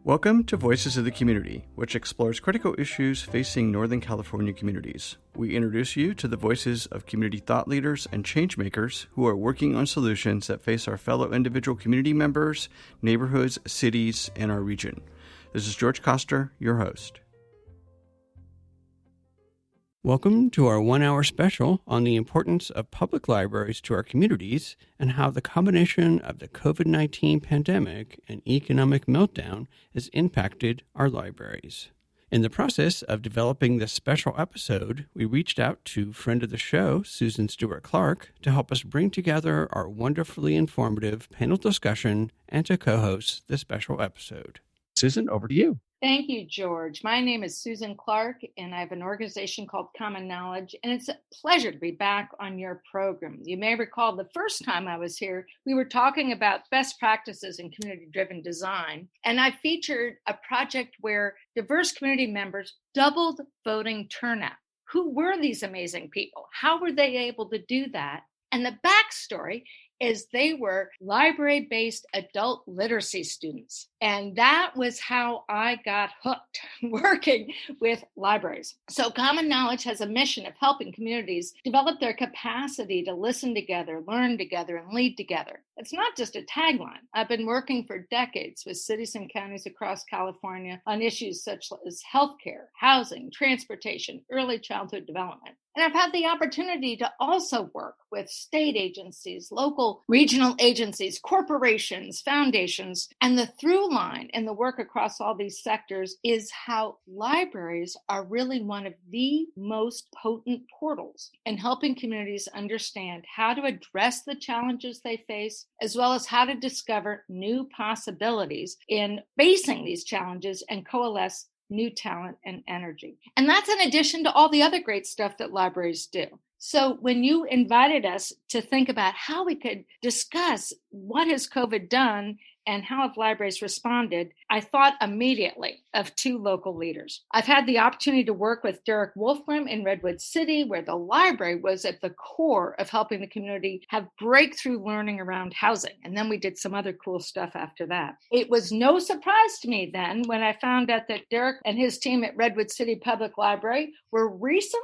Welcome to Voices of the Community, which explores critical issues facing Northern California communities. We introduce you to the voices of community thought leaders and change makers who are working on solutions that face our fellow individual community members, neighborhoods, cities, and our region. This is George Koster, your host. Welcome to our one-hour special on the importance of public libraries to our communities and how the combination of the COVID-19 pandemic and economic meltdown has impacted our libraries. In the process of developing this special episode, we reached out to friend of the show, Susan Stuart Clark, to help us bring together our wonderfully informative panel discussion and to co-host this special episode. Susan, over to you. Thank you, George. My name is Susan Clark, and I have an organization called Common Knowledge, and it's a pleasure to be back on your program. You may recall the first time I was here, we were talking about best practices in community-driven design, and I featured a project where diverse community members doubled voting turnout. Who were these amazing people? How were they able to do that? And the backstory is they were library-based adult literacy students. And that was how I got hooked working with libraries. So Common Knowledge has a mission of helping communities develop their capacity to listen together, learn together, and lead together. It's not just a tagline. I've been working for decades with cities and counties across California on issues such as healthcare, housing, transportation, early childhood development. And I've had the opportunity to also work with state agencies, local regional agencies, corporations, foundations. And the through line in the work across all these sectors is how libraries are really one of the most potent portals in helping communities understand how to address the challenges they face, as well as how to discover new possibilities in facing these challenges and coalesce new talent and energy. And that's in addition to all the other great stuff that libraries do. So when you invited us to think about how we could discuss what has COVID done and how have libraries responded, I thought immediately of two local leaders. I've had the opportunity to work with Derek Wolfgram in Redwood City, where the library was at the core of helping the community have breakthrough learning around housing. And then we did some other cool stuff after that. It was no surprise to me then when I found out that Derek and his team at Redwood City Public Library were recently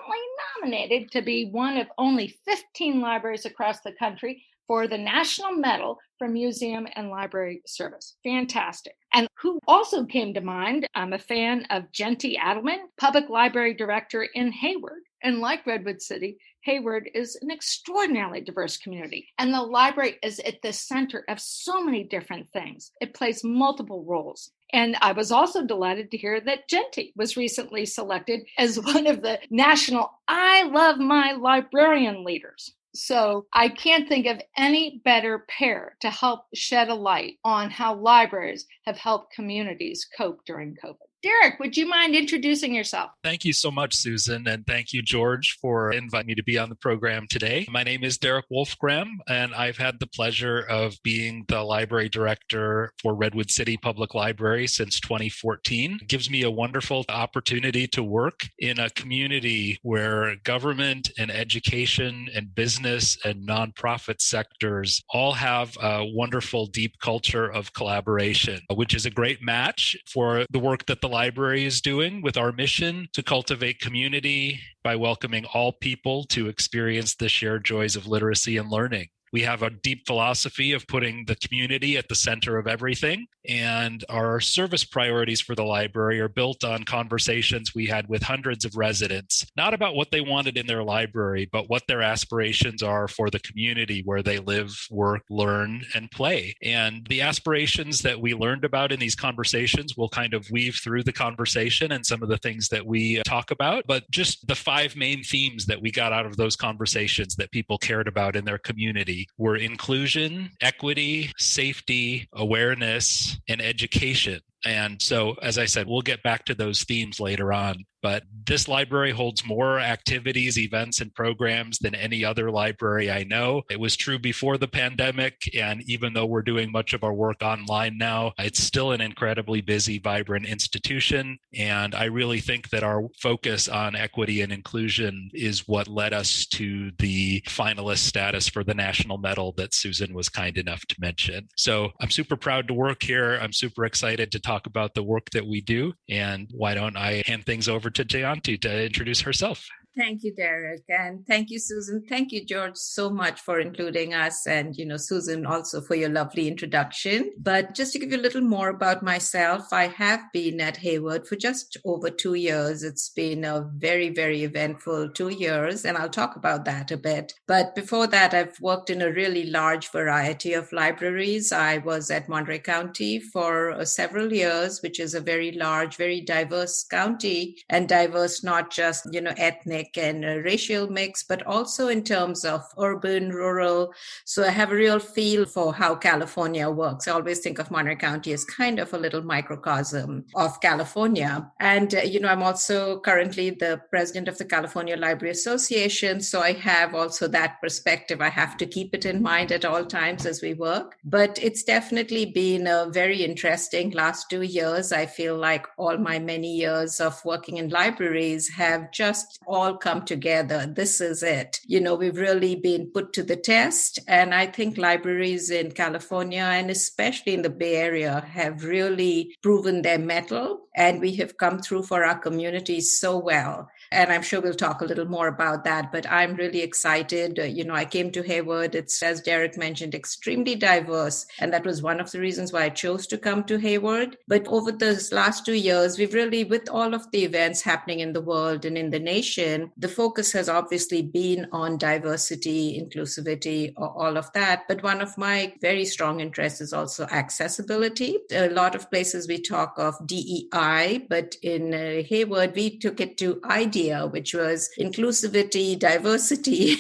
nominated to be one of only 15 libraries across the country for the National Medal for Museum and Library Service. Fantastic. And who also came to mind, I'm a fan of Jayanti, Addleman, Public Library Director in Hayward. And like Redwood City, Hayward is an extraordinarily diverse community. And the library is at the center of so many different things. It plays multiple roles. And I was also delighted to hear that Jayanti was recently selected as one of the national I Love My Librarian leaders. So I can't think of any better pair to help shed a light on how libraries have helped communities cope during COVID. Derek, would you mind introducing yourself? Thank you so much, Susan, and thank you, George, for inviting me to be on the program today. My name is Derek Wolfgram, and I've had the pleasure of being the library director for Redwood City Public Library since 2014. It gives me a wonderful opportunity to work in a community where government and education and business and nonprofit sectors all have a wonderful, deep culture of collaboration, which is a great match for the work that the library is doing with our mission to cultivate community by welcoming all people to experience the shared joys of literacy and learning. We have a deep philosophy of putting the community at the center of everything, and our service priorities for the library are built on conversations we had with hundreds of residents, not about what they wanted in their library, but what their aspirations are for the community where they live, work, learn, and play. And the aspirations that we learned about in these conversations will kind of weave through the conversation and some of the things that we talk about, but just the 5 main themes that we got out of those conversations that people cared about in their community were inclusion, equity, safety, awareness, and education. And so, as I said, we'll get back to those themes later on. But this library holds more activities, events, and programs than any other library I know. It was true before the pandemic, and even though we're doing much of our work online now, it's still an incredibly busy, vibrant institution. And I really think that our focus on equity and inclusion is what led us to the finalist status for the National Medal that Susan was kind enough to mention. So I'm super proud to work here. I'm super excited to talk talk about the work that we do. And why don't I hand things over to Jayanti to introduce herself? Thank you, Derek. And thank you, Susan. Thank you, George, so much for including us. And, Susan, also for your lovely introduction. But just to give you a little more about myself, I have been at Hayward for just over 2 years. It's been a very, very eventful 2 years, and I'll talk about that a bit. But before that, I've worked in a really large variety of libraries. I was at Monterey County for several years, which is a very large, very diverse county, and diverse not just, ethnic and racial mix, but also in terms of urban, rural. So I have a real feel for how California works. I always think of Monterey County as kind of a little microcosm of California. And, I'm also currently the president of the California Library Association. So I have also that perspective. I have to keep it in mind at all times as we work. But it's definitely been a very interesting last 2 years. I feel like all my many years of working in libraries have just all come together. This is it. We've really been put to the test. And I think libraries in California and especially in the Bay Area have really proven their mettle. And we have come through for our communities so well. And I'm sure we'll talk a little more about that, but I'm really excited. I came to Hayward. It's, as Derek mentioned, extremely diverse. And that was one of the reasons why I chose to come to Hayward. But over the last 2 years, we've really, with all of the events happening in the world and in the nation, the focus has obviously been on diversity, inclusivity, all of that. But one of my very strong interests is also accessibility. A lot of places we talk of DEI, but in Hayward, we took it to IDEA, which was inclusivity, diversity,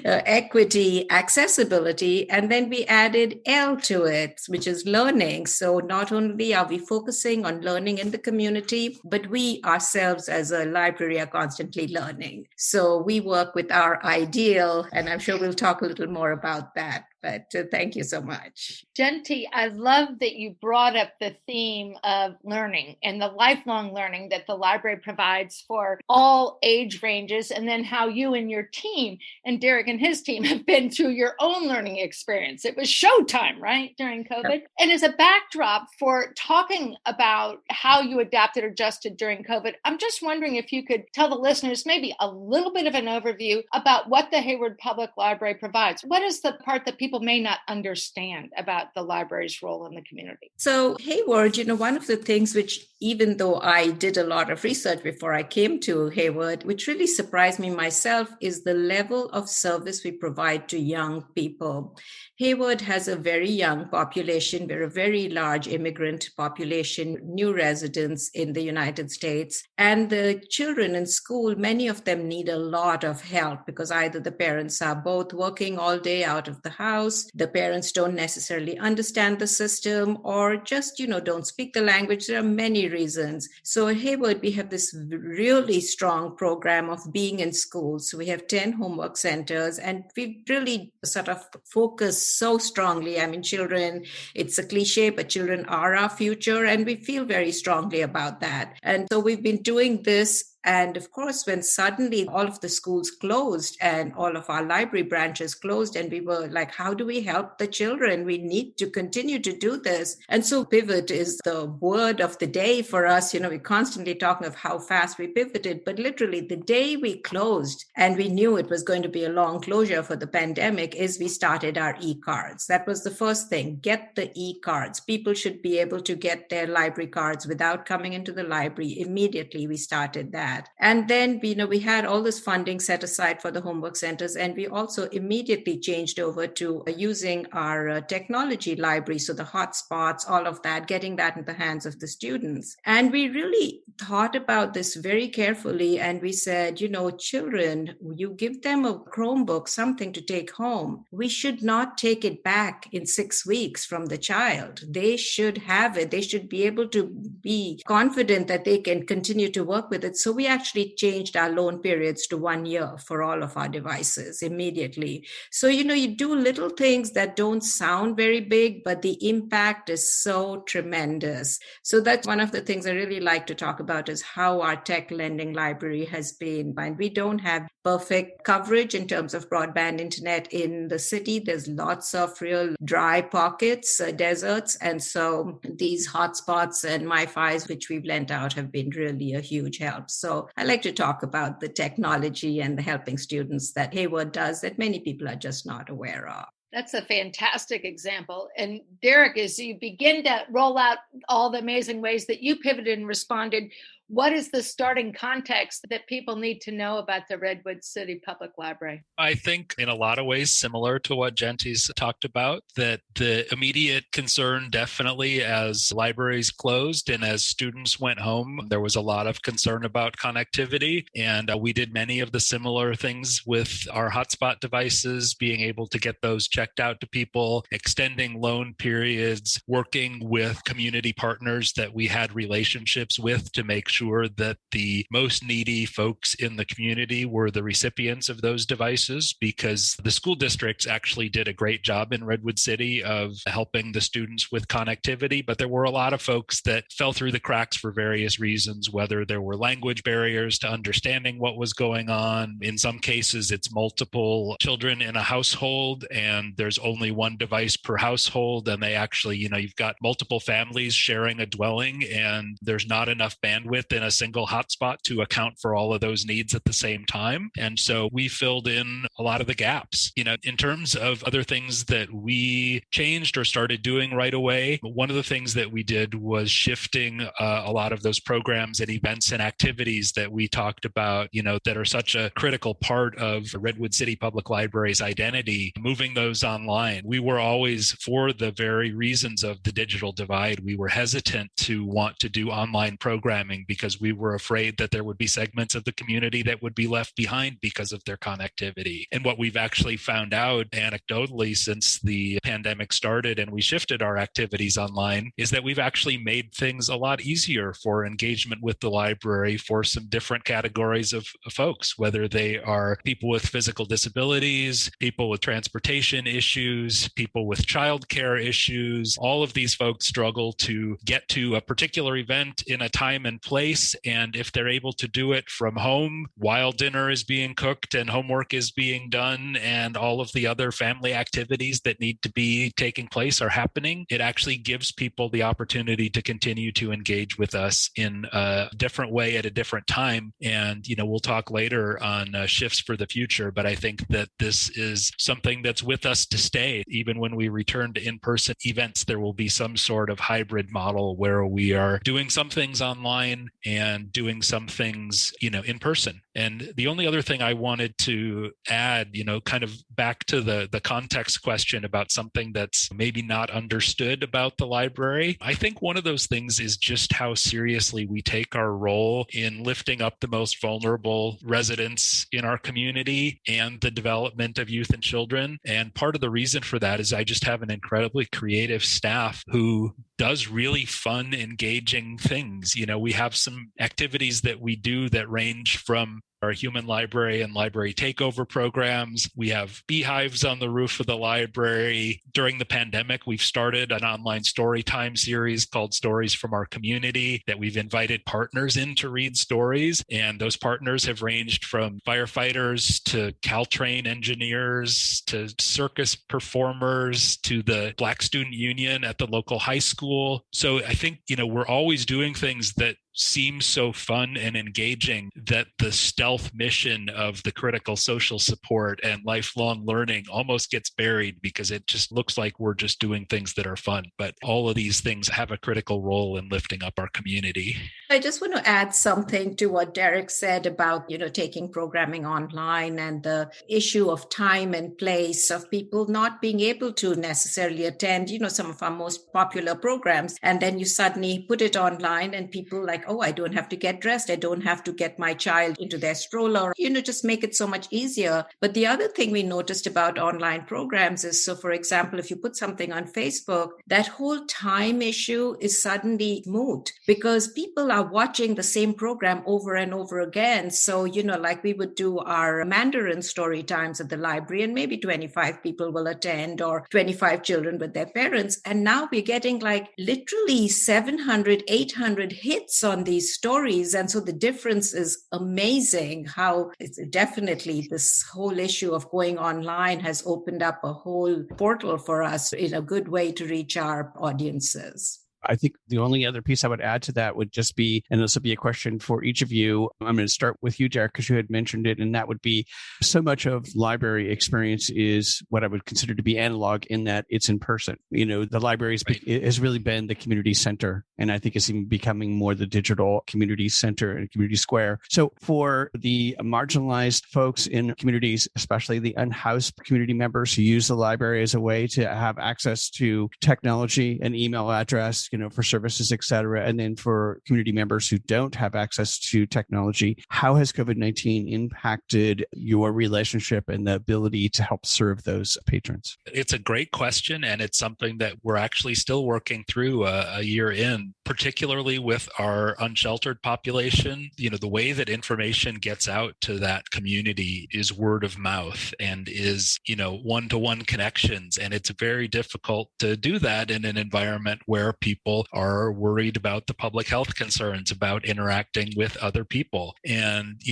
equity, accessibility, and then we added L to it, which is learning. So not only are we focusing on learning in the community, but we ourselves as a library are constantly learning. So we work with our ideal, and I'm sure we'll talk a little more about that. But thank you so much. Jayanti, I love that you brought up the theme of learning and the lifelong learning that the library provides for all age ranges, and then how you and your team and Derek and his team have been through your own learning experience. It was showtime, right, during COVID? Yep. And as a backdrop for talking about how you adapted or adjusted during COVID, I'm just wondering if you could tell the listeners maybe a little bit of an overview about what the Hayward Public Library provides. What is the part that people may not understand about the library's role in the community? So Hayward, one of the things which, even though I did a lot of research before I came to Hayward, which really surprised me myself, is the level of service we provide to young people. Hayward has a very young population. We're a very large immigrant population, new residents in the United States. And the children in school, many of them need a lot of help because either the parents are both working all day out of the house, the parents don't necessarily understand the system, or just, don't speak the language. There are many reasons. So at Hayward, we have this really strong program of being in school. So we have 10 homework centers, and we really sort of focus so strongly. I mean, children, it's a cliche, but children are our future, and we feel very strongly about that. And so we've been doing this. And of course, when suddenly all of the schools closed and all of our library branches closed, and we were like, how do we help the children? We need to continue to do this. And so pivot is the word of the day for us. We're constantly talking of how fast we pivoted, but literally the day we closed and we knew it was going to be a long closure for the pandemic is we started our e-cards. That was the first thing. Get the e-cards. People should be able to get their library cards without coming into the library. Immediately we started that. And then, we had all this funding set aside for the homework centers, and we also immediately changed over to using our technology library. So the hotspots, all of that, getting that in the hands of the students. And we really thought about this very carefully. And we said, children, you give them a Chromebook, something to take home. We should not take it back in 6 weeks from the child. They should have it. They should be able to be confident that they can continue to work with it. So we actually changed our loan periods to 1 year for all of our devices immediately. So, you do little things that don't sound very big, but the impact is so tremendous. So that's one of the things I really like to talk about about is how our tech lending library has been. And we don't have perfect coverage in terms of broadband internet in the city. There's lots of real dry pockets, deserts. And so these hotspots and MiFis, which we've lent out, have been really a huge help. So I like to talk about the technology and the helping students that Hayward does that many people are just not aware of. That's a fantastic example. And Derek, as you begin to roll out all the amazing ways that you pivoted and responded, what is the starting context that people need to know about the Redwood City Public Library? I think in a lot of ways similar to what Jayanti's talked about, that the immediate concern definitely as libraries closed and as students went home, there was a lot of concern about connectivity. And we did many of the similar things with our hotspot devices, being able to get those checked out to people, extending loan periods, working with community partners that we had relationships with to make sure that the most needy folks in the community were the recipients of those devices, because the school districts actually did a great job in Redwood City of helping the students with connectivity. But there were a lot of folks that fell through the cracks for various reasons, whether there were language barriers to understanding what was going on. In some cases, it's multiple children in a household and there's only one device per household. And they actually, you've got multiple families sharing a dwelling and there's not enough bandwidth in a single hotspot to account for all of those needs at the same time. And so we filled in a lot of the gaps. In terms of other things that we changed or started doing right away, one of the things that we did was shifting a lot of those programs and events and activities that we talked about, that are such a critical part of Redwood City Public Library's identity, moving those online. We were always, for the very reasons of the digital divide, we were hesitant to want to do online programming because we were afraid that there would be segments of the community that would be left behind because of their connectivity. And what we've actually found out anecdotally since the pandemic started and we shifted our activities online is that we've actually made things a lot easier for engagement with the library for some different categories of folks, whether they are people with physical disabilities, people with transportation issues, people with childcare issues. All of these folks struggle to get to a particular event in a time and place. And if they're able to do it from home while dinner is being cooked and homework is being done and all of the other family activities that need to be taking place are happening, it actually gives people the opportunity to continue to engage with us in a different way at a different time. And, we'll talk later on shifts for the future, but I think that this is something that's with us to stay. Even when we return to in-person events, there will be some sort of hybrid model where we are doing some things online and doing some things, in person. And the only other thing I wanted to add, kind of back to the context question about something that's maybe not understood about the library. I think one of those things is just how seriously we take our role in lifting up the most vulnerable residents in our community and the development of youth and children. And part of the reason for that is I just have an incredibly creative staff who does really fun, engaging things. We have some activities that we do that range from our human library and library takeover programs. We have beehives on the roof of the library. During the pandemic, we've started an online story time series called Stories from Our Community that we've invited partners in to read stories. And those partners have ranged from firefighters to Caltrain engineers to circus performers to the Black Student Union at the local high school. So I think, we're always doing things that seems so fun and engaging that the stealth mission of the critical social support and lifelong learning almost gets buried because it just looks like we're just doing things that are fun. But all of these things have a critical role in lifting up our community. I just want to add something to what Derek said about, taking programming online and the issue of time and place of people not being able to necessarily attend, some of our most popular programs. And then you suddenly put it online and people like, oh, I don't have to get dressed. I don't have to get my child into their stroller, just make it so much easier. But the other thing we noticed about online programs is, so for example, if you put something on Facebook, that whole time issue is suddenly moot because people are watching the same program over and over again. So, like we would do our Mandarin story times at the library and maybe 25 people will attend or 25 children with their parents. And now we're getting like literally 700, 800 hits on these stories. And so the difference is amazing how it's definitely this whole issue of going online has opened up a whole portal for us in a good way to reach our audiences. I think the only other piece I would add to that would just be, and this will be a question for each of you. I'm going to start with you, Derek, because you had mentioned it, and that would be so much of library experience is what I would consider to be analog in that it's in person. The library has really been the community center, and I think it's even becoming more the digital community center and community square. So for the marginalized folks in communities, especially the unhoused community members who use the library as a way to have access to technology, an email address, for services, et cetera. And then for community members who don't have access to technology, how has COVID-19 impacted your relationship and the ability to help serve those patrons? It's a great question, and it's something that we're actually still working through a year in, particularly with our unsheltered population. The way that information gets out to that community is word of mouth and is, one-to-one connections. And it's very difficult to do that in an environment where people are worried about the public health concerns about interacting with other people. And,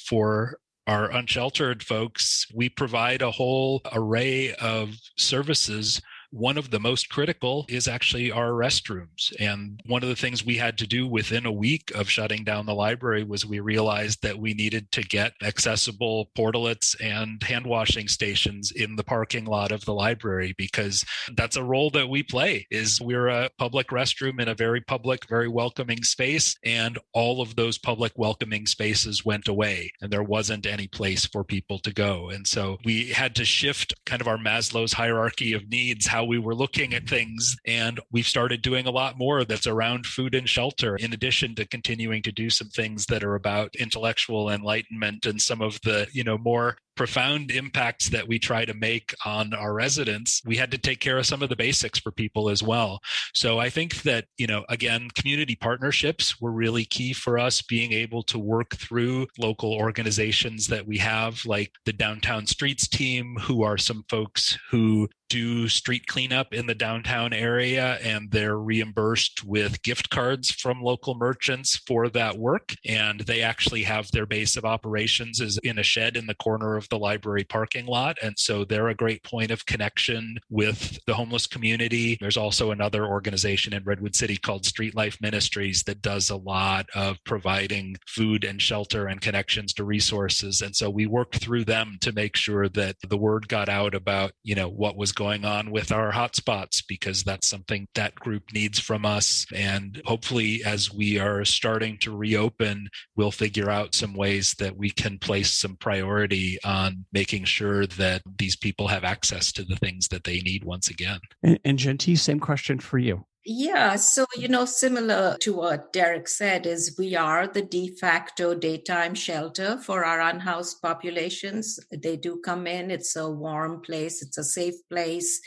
for our unsheltered folks, we provide a whole array of services. One of the most critical is actually our restrooms. And one of the things we had to do within a week of shutting down the library was we realized that we needed to get accessible portalets and hand washing stations in the parking lot of the library, because that's a role that we play. We're a public restroom in a very public, very welcoming space. And all of those public welcoming spaces went away, and there wasn't any place for people to go. And so we had to shift kind of our Maslow's hierarchy of needs, how we were looking at things. And we've started doing a lot more that's around food and shelter, in addition to continuing to do some things that are about intellectual enlightenment and some of the, more profound impacts that we try to make on our residents. We had to take care of some of the basics for people as well. So I think that, again, community partnerships were really key for us, being able to work through local organizations that we have, like the Downtown Streets team, who are some folks who do street cleanup in the downtown area, and they're reimbursed with gift cards from local merchants for that work. And they actually have their base of operations is in a shed in the corner of the library parking lot. And so they're a great point of connection with the homeless community. There's also another organization in Redwood City called Street Life Ministries that does a lot of providing food and shelter and connections to resources. And so we worked through them to make sure that the word got out about, what was going on with our hotspots, because that's something that group needs from us. And hopefully, as we are starting to reopen, we'll figure out some ways that we can place some priority on making sure that these people have access to the things that they need once again. And Jayanti, same question for you. Yeah, so, similar to what Derek said, is we are the de facto daytime shelter for our unhoused populations. They do come in. It's a warm place. It's a safe place.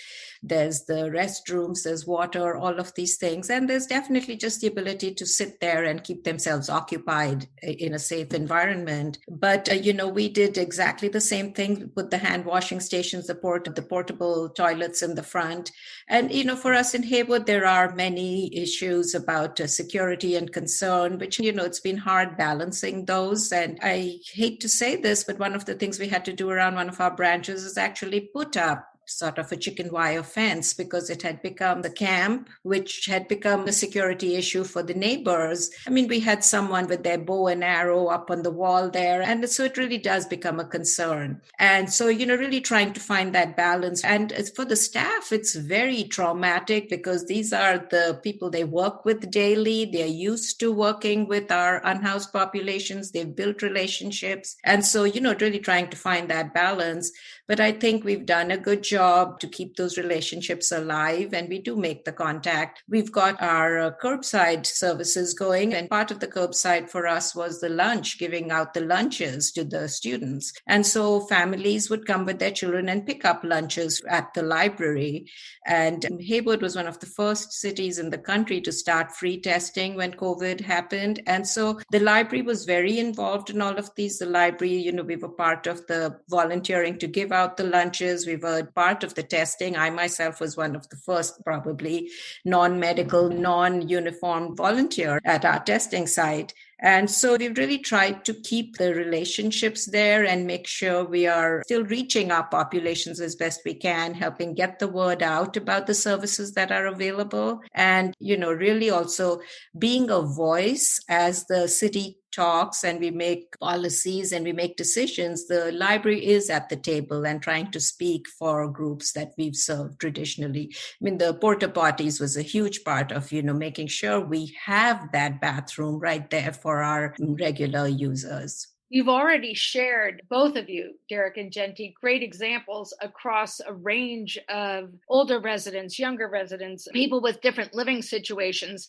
There's the restrooms, there's water, all of these things. And there's definitely just the ability to sit there and keep themselves occupied in a safe environment. But, we did exactly the same thing with the hand washing stations, the portable toilets in the front. And, for us in Hayward, there are many issues about security and concern, which, it's been hard balancing those. And I hate to say this, but one of the things we had to do around one of our branches is actually put up sort of a chicken wire fence, because it had become the camp, which had become a security issue for the neighbors. I mean, we had someone with their bow and arrow up on the wall there. And so it really does become a concern. And so, really trying to find that balance. And for the staff, it's very traumatic, because these are the people they work with daily. They're used to working with our unhoused populations. They've built relationships. And so, really trying to find that balance. But I think we've done a good job to keep those relationships alive, and we do make the contact. We've got our curbside services going, and part of the curbside for us was the lunch, giving out the lunches to the students. And so families would come with their children and pick up lunches at the library. And Hayward was one of the first cities in the country to start free testing when COVID happened. And so the library was very involved in all of these. The library, we were part of the volunteering to give out the lunches. We were part part of the testing. I myself was one of the first, probably non-medical, non-uniformed volunteer at our testing site. And so we've really tried to keep the relationships there and make sure we are still reaching our populations as best we can, helping get the word out about the services that are available. And, really also being a voice as the city talks and we make policies and we make decisions. The library is at the table and trying to speak for groups that we've served traditionally. I mean, the porta potties was a huge part of, making sure we have that bathroom right there for our regular users. You've already shared, both of you, Derek and Jayanti, great examples across a range of older residents, younger residents, people with different living situations.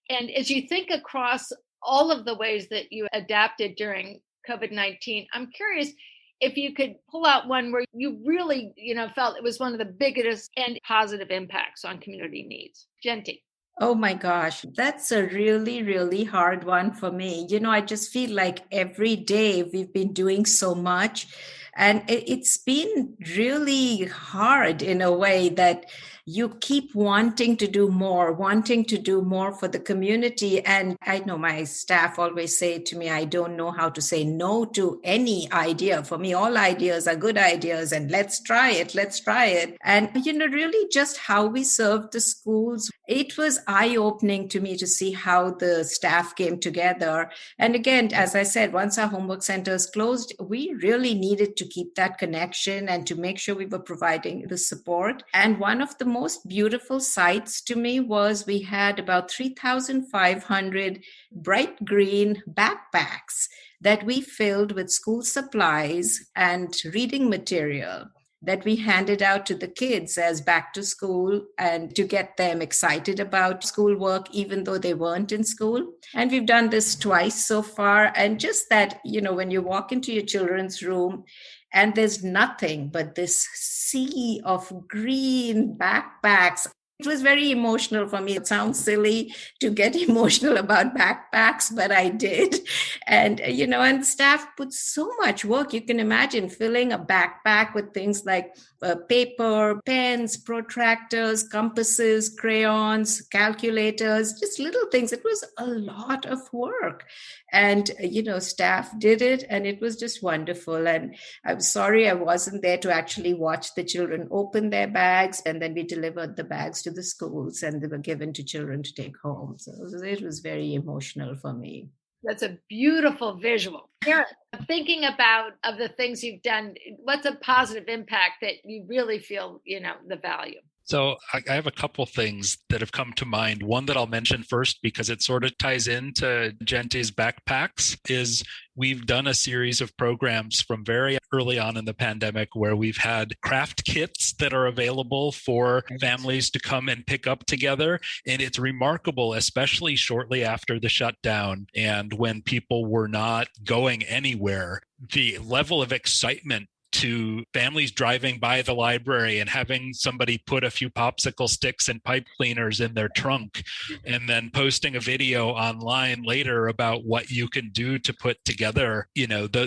And as you think across all of the ways that you adapted during COVID-19, I'm curious if you could pull out one where you really, felt it was one of the biggest and positive impacts on community needs. Jayanti. Oh my gosh, that's a really, really hard one for me. I just feel like every day we've been doing so much, and it's been really hard in a way that you keep wanting to do more for the community. And I know my staff always say to me, I don't know how to say no to any idea. For me, all ideas are good ideas and let's try it. And, really just how we served the schools. It was eye-opening to me to see how the staff came together. And again, as I said, once our homework centers closed, we really needed to keep that connection and to make sure we were providing the support. And one of the most beautiful sights to me was we had about 3,500 bright green backpacks that we filled with school supplies and reading material that we handed out to the kids as back to school and to get them excited about schoolwork, even though they weren't in school. And we've done this twice so far. And just that, when you walk into your children's room and there's nothing but this sea of green backpacks. It was very emotional for me. It sounds silly to get emotional about backpacks, but I did. And, and staff put so much work. You can imagine filling a backpack with things like paper, pens, protractors, compasses, crayons, calculators, just little things. It was a lot of work. And, staff did it and it was just wonderful. And I'm sorry I wasn't there to actually watch the children open their bags. And then we delivered the bags to the schools and they were given to children to take home. So it was very emotional for me. That's a beautiful visual. Derek, thinking about of the things you've done, what's a positive impact that you really feel, the value? So I have a couple things that have come to mind. One that I'll mention first because it sort of ties into Jayanti's backpacks is we've done a series of programs from very early on in the pandemic where we've had craft kits that are available for families to come and pick up together. And it's remarkable, especially shortly after the shutdown and when people were not going anywhere, the level of excitement to families driving by the library and having somebody put a few popsicle sticks and pipe cleaners in their trunk and then posting a video online later about what you can do to put together,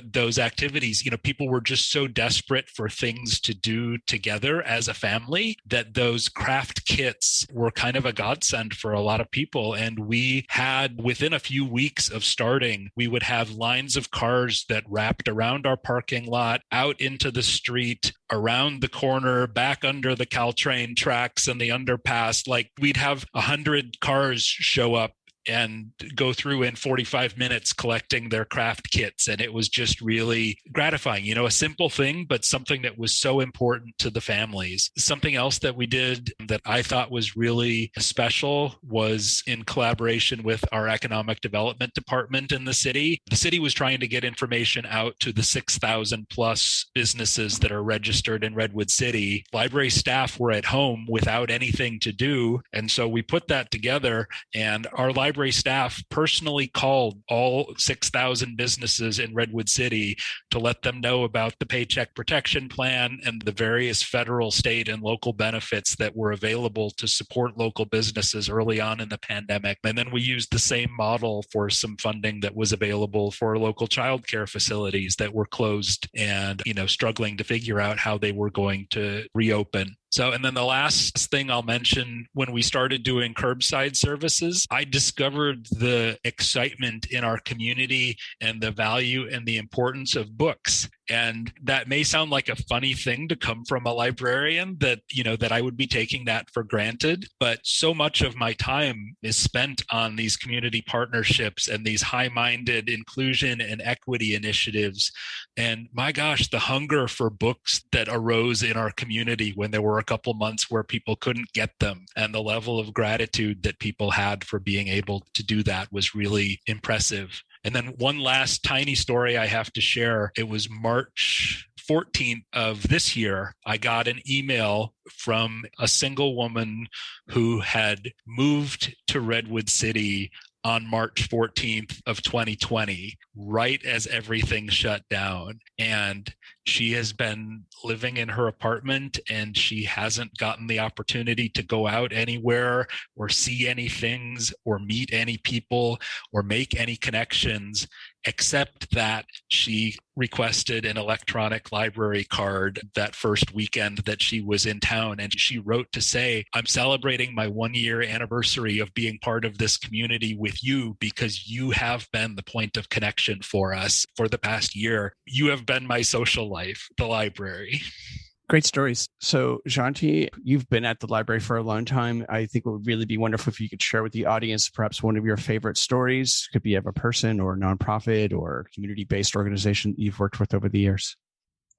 those activities. People were just so desperate for things to do together as a family that those craft kits were kind of a godsend for a lot of people. And we had, within a few weeks of starting, we would have lines of cars that wrapped around our parking lot out into the street, around the corner, back under the Caltrain tracks and the underpass. Like we'd have 100 cars show up and go through in 45 minutes collecting their craft kits. And it was just really gratifying, a simple thing, but something that was so important to the families. Something else that we did that I thought was really special was in collaboration with our economic development department in the city. The city was trying to get information out to the 6,000 plus businesses that are registered in Redwood City. Library staff were at home without anything to do. And so we put that together, and our library library staff personally called all 6,000 businesses in Redwood City to let them know about the Paycheck Protection Plan and the various federal, state, and local benefits that were available to support local businesses early on in the pandemic. And then we used the same model for some funding that was available for local childcare facilities that were closed and, struggling to figure out how they were going to reopen. So, and then the last thing I'll mention, when we started doing curbside services, I discovered the excitement in our community and the value and the importance of books. And that may sound like a funny thing to come from a librarian, that I would be taking that for granted. But so much of my time is spent on these community partnerships and these high-minded inclusion and equity initiatives. And my gosh, the hunger for books that arose in our community when there were a couple months where people couldn't get them, and the level of gratitude that people had for being able to do that was really impressive. And then one last tiny story I have to share. It was March 14th of this year. I got an email from a single woman who had moved to Redwood City on March 14th of 2020, right as everything shut down. And she has been living in her apartment, and she hasn't gotten the opportunity to go out anywhere or see any things or meet any people or make any connections, except that she requested an electronic library card that first weekend that she was in town. And she wrote to say, "I'm celebrating my 1-year anniversary of being part of this community with you, because you have been the point of connection for us for the past year. You have been my social life, the library." Great stories. So, Jayanti, you've been at the library for a long time. I think it would really be wonderful if you could share with the audience perhaps one of your favorite stories. Could be of a person or a nonprofit or community-based organization that you've worked with over the years.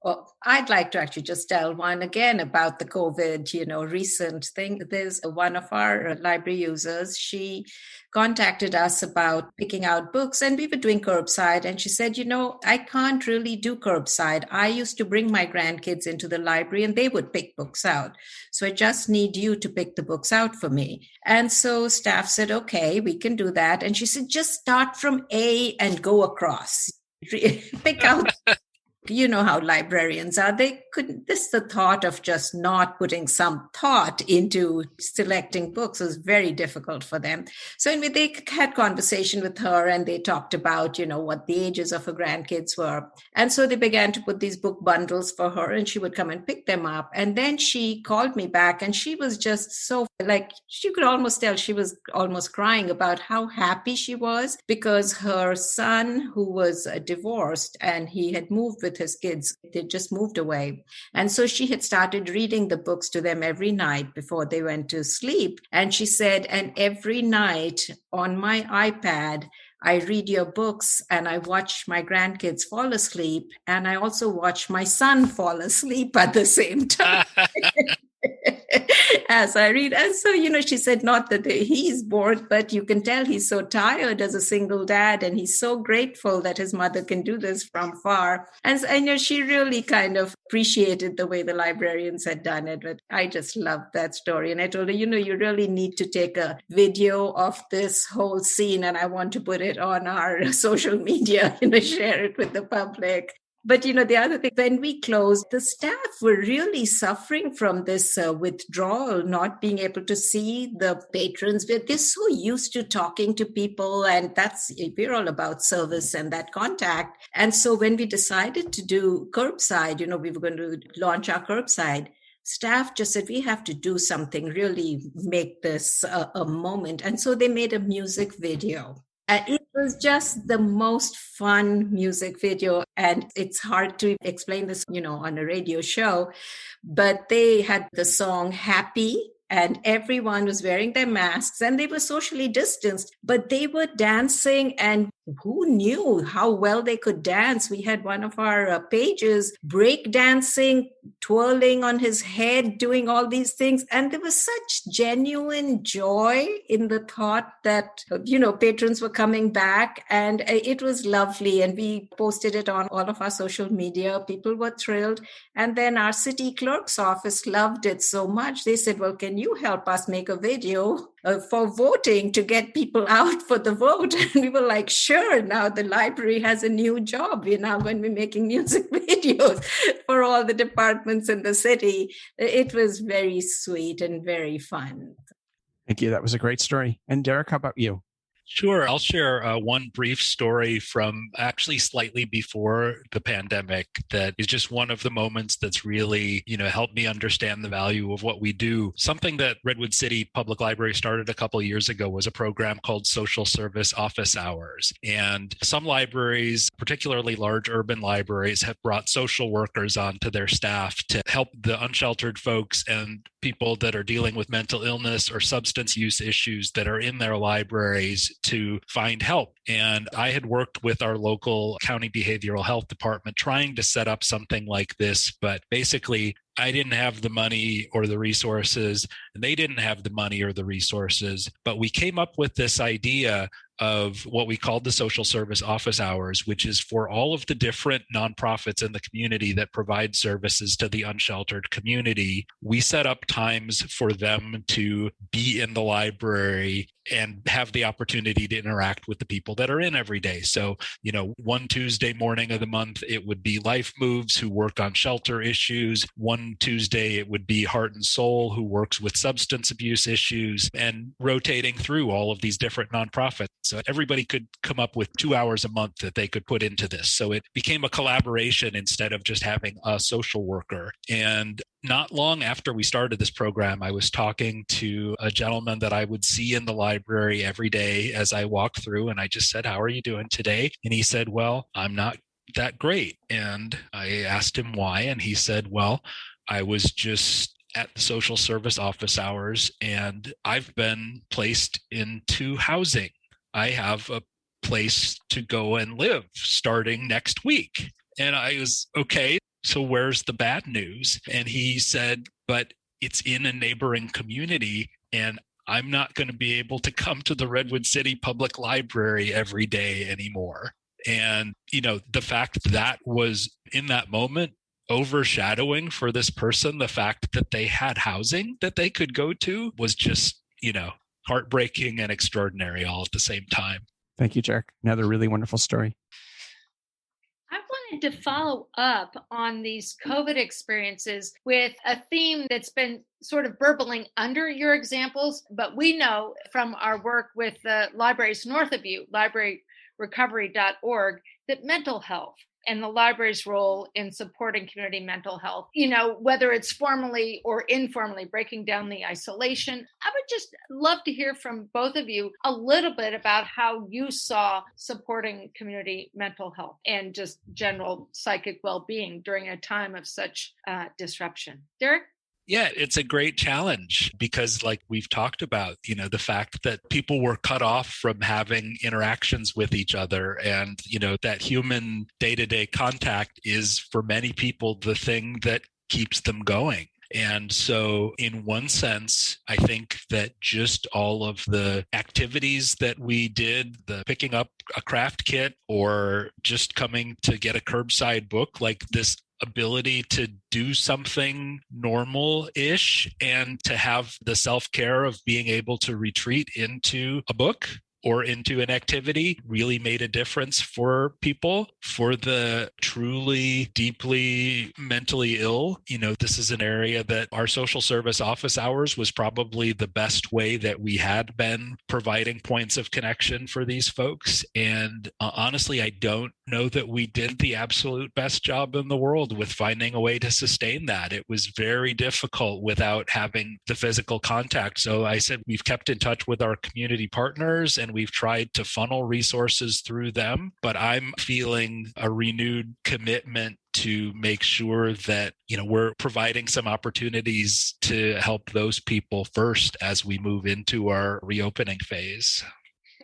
Well, I'd like to actually just tell one again about the COVID, recent thing. There's one of our library users. She contacted us about picking out books, and we were doing curbside. And she said, I can't really do curbside. I used to bring my grandkids into the library and they would pick books out. So I just need you to pick the books out for me. And so staff said, okay, we can do that. And she said, just start from A and go across. Pick out. You know how librarians are. The thought of just not putting some thought into selecting books was very difficult for them. So anyway, they had conversation with her, and they talked about, what the ages of her grandkids were. And so they began to put these book bundles for her, and she would come and pick them up. And then she called me back, and she was just so, she could almost tell she was almost crying about how happy she was, because her son, who was divorced, and he had moved with his kids, they just moved away. And so she had started reading the books to them every night before they went to sleep. And she said, and every night on my iPad, I read your books and I watch my grandkids fall asleep. And I also watch my son fall asleep at the same time. As I read. And so, she said, not that he's bored, but you can tell he's so tired as a single dad, and he's so grateful that his mother can do this from far. And she really kind of appreciated the way the librarians had done it. But I just loved that story. And I told her, you really need to take a video of this whole scene, and I want to put it on our social media, share it with the public. But, the other thing, when we closed, the staff were really suffering from this withdrawal, not being able to see the patrons. They're so used to talking to people, and we're all about service and that contact. And so when we decided to do curbside, we were going to launch our curbside, staff just said, we have to do something, really make this a moment. And so they made a music video. It was just the most fun music video. And it's hard to explain this, on a radio show. But they had the song Happy, and everyone was wearing their masks, and they were socially distanced, but they were dancing, and who knew how well they could dance? We had one of our pages break dancing, twirling on his head, doing all these things. And there was such genuine joy in the thought that, patrons were coming back, and it was lovely. And we posted it on all of our social media. People were thrilled. And then our city clerk's office loved it so much. They said, well, can you help us make a video for voting to get people out for the vote. And we were like, sure, now the library has a new job. We're now going to be making music videos for all the departments in the city. It was very sweet and very fun. Thank you. That was a great story. And Derek, how about you? Sure. I'll share one brief story from actually slightly before the pandemic that is just one of the moments that's really, helped me understand the value of what we do. Something that Redwood City Public Library started a couple of years ago was a program called Social Service Office Hours. And some libraries, particularly large urban libraries, have brought social workers onto their staff to help the unsheltered folks and people that are dealing with mental illness or substance use issues that are in their libraries to find help. And I had worked with our local county behavioral health department trying to set up something like this, but basically I didn't have the money or the resources, and they didn't have the money or the resources. But we came up with this idea of what we called the social service office hours, which is for all of the different nonprofits in the community that provide services to the unsheltered community. We set up times for them to be in the library and have the opportunity to interact with the people that are in every day. So, one Tuesday morning of the month, it would be Life Moves, who work on shelter issues. One Tuesday, it would be Heart and Soul, who works with substance abuse issues, and rotating through all of these different nonprofits. So everybody could come up with 2 hours a month that they could put into this. So it became a collaboration instead of just having a social worker. And not long after we started this program, I was talking to a gentleman that I would see in the library every day as I walked through. And I just said, "How are you doing today?" And he said, "Well, I'm not that great." And I asked him why. And he said, "Well, I was just at the social service office hours and I've been placed into housing. I have a place to go and live starting next week." And I was, okay, so where's the bad news? And he said, "But it's in a neighboring community and I'm not going to be able to come to the Redwood City Public Library every day anymore." And, the fact that was in that moment overshadowing for this person, the fact that they had housing that they could go to was just, heartbreaking and extraordinary all at the same time. Thank you, Derek. Another really wonderful story. I wanted to follow up on these COVID experiences with a theme that's been sort of burbling under your examples, but we know from our work with the libraries north of you, libraryrecovery.org, that mental health and the library's role in supporting community mental health, whether it's formally or informally breaking down the isolation. I would just love to hear from both of you a little bit about how you saw supporting community mental health and just general psychic well-being during a time of such disruption. Derek? Yeah, it's a great challenge because like we've talked about, the fact that people were cut off from having interactions with each other and, that human day-to-day contact is for many people the thing that keeps them going. And so in one sense, I think that just all of the activities that we did, the picking up a craft kit or just coming to get a curbside book, like this ability to do something normal-ish and to have the self-care of being able to retreat into a book or into an activity really made a difference for people. For the truly, deeply mentally ill, this is an area that our social service office hours was probably the best way that we had been providing points of connection for these folks. And honestly, I don't know that we did the absolute best job in the world with finding a way to sustain that. It was very difficult without having the physical contact. So I said we've kept in touch with our community partners and we've tried to funnel resources through them, but I'm feeling a renewed commitment to make sure that, we're providing some opportunities to help those people first as we move into our reopening phase.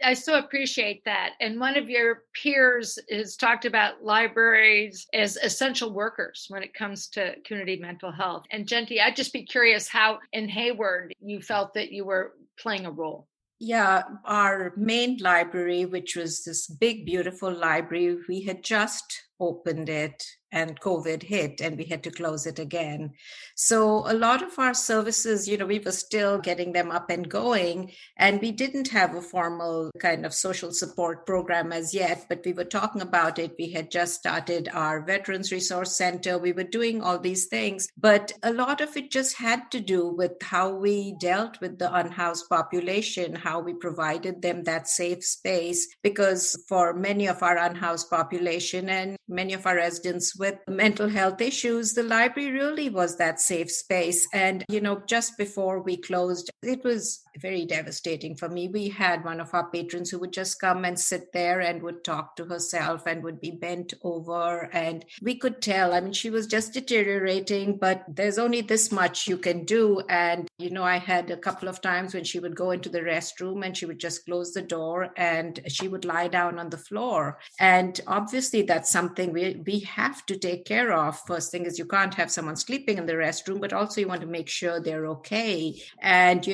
I so appreciate that. And one of your peers has talked about libraries as essential workers when it comes to community mental health. And Jayanti, I'd just be curious how in Hayward you felt that you were playing a role. Yeah, our main library, which was this big, beautiful library, we had just opened it and COVID hit and we had to close it again. So a lot of our services, we were still getting them up and going, and we didn't have a formal kind of social support program as yet, but we were talking about it. We had just started our Veterans Resource Center. We were doing all these things, but a lot of it just had to do with how we dealt with the unhoused population, how we provided them that safe space, because for many of our unhoused population and many of our residents with mental health issues, the library really was that safe space. And, just before we closed, it was very devastating for me. We had one of our patrons who would just come and sit there and would talk to herself and would be bent over. And we could tell, she was just deteriorating, but there's only this much you can do. And, I had a couple of times when she would go into the restroom and she would just close the door and she would lie down on the floor. And obviously that's something we have to take care of. First thing is you can't have someone sleeping in the restroom, but also you want to make sure they're okay. And,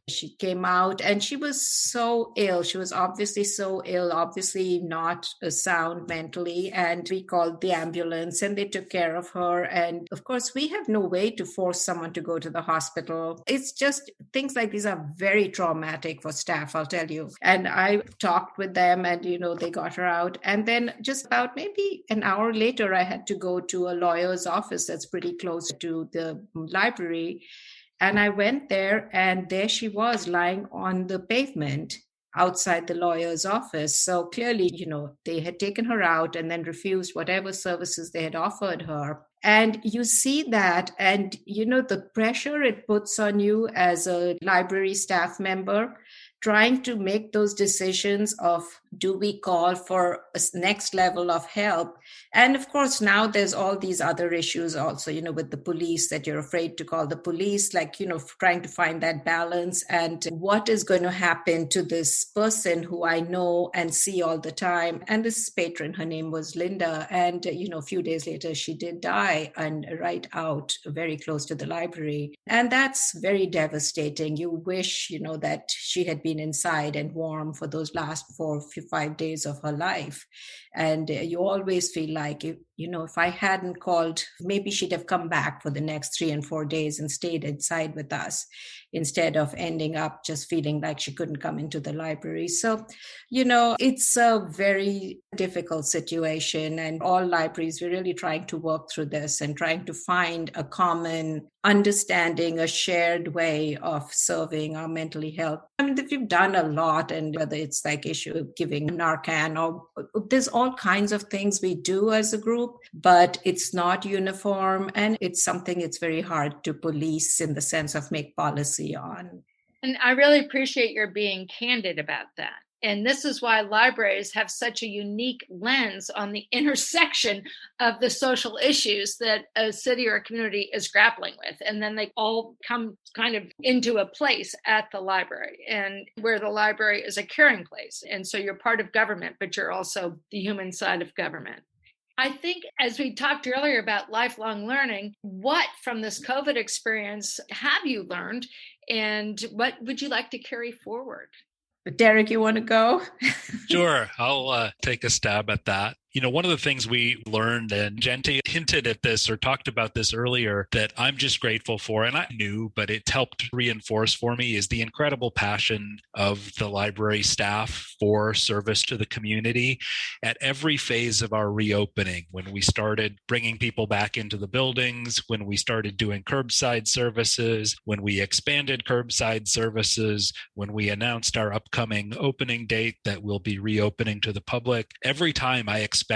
she came out and she was so ill. She was obviously so ill, obviously not sound mentally. And we called the ambulance and they took care of her. And of course, we have no way to force someone to go to the hospital. It's just things like these are very traumatic for staff, I'll tell you. And I talked with them and, they got her out. And then just about maybe an hour later, I had to go to a lawyer's office that's pretty close to the library. And I went there and there she was lying on the pavement outside the lawyer's office. So clearly, they had taken her out and then refused whatever services they had offered her. And you see that, and, the pressure it puts on you as a library staff member, trying to make those decisions of, do we call for a next level of help? And of course, now there's all these other issues also, with the police, that you're afraid to call the police, trying to find that balance. And what is going to happen to this person who I know and see all the time? And this patron, her name was Linda. And, a few days later, she did die, and right out very close to the library. And that's very devastating. You wish, that she had been inside and warm for those last 4 or 5 days of her life. And you always feel like, if I hadn't called, maybe she'd have come back for the next 3 and 4 days and stayed inside with us, instead of ending up just feeling like she couldn't come into the library. So, it's a very difficult situation, and all libraries, we're really trying to work through this and trying to find a common understanding, a shared way of serving our mentally health. We've done a lot, and whether it's like issue of giving Narcan, or there's all kinds of things we do as a group, but it's not uniform, and it's something it's very hard to police in the sense of make policy on. And I really appreciate your being candid about that. And this is why libraries have such a unique lens on the intersection of the social issues that a city or a community is grappling with. And then they all come kind of into a place at the library, and where the library is a caring place. And so you're part of government, but you're also the human side of government. I think, as we talked earlier about lifelong learning, what from this COVID experience have you learned, and what would you like to carry forward? Derek, you want to go? Sure. I'll take a stab at that. One of the things we learned, and Jayanti hinted at this or talked about this earlier, that I'm just grateful for, and I knew, but it helped reinforce for me, is the incredible passion of the library staff for service to the community at every phase of our reopening. When we started bringing people back into the buildings, when we started doing curbside services, when we expanded curbside services, when we announced our upcoming opening date that we'll be reopening to the public, every time I expected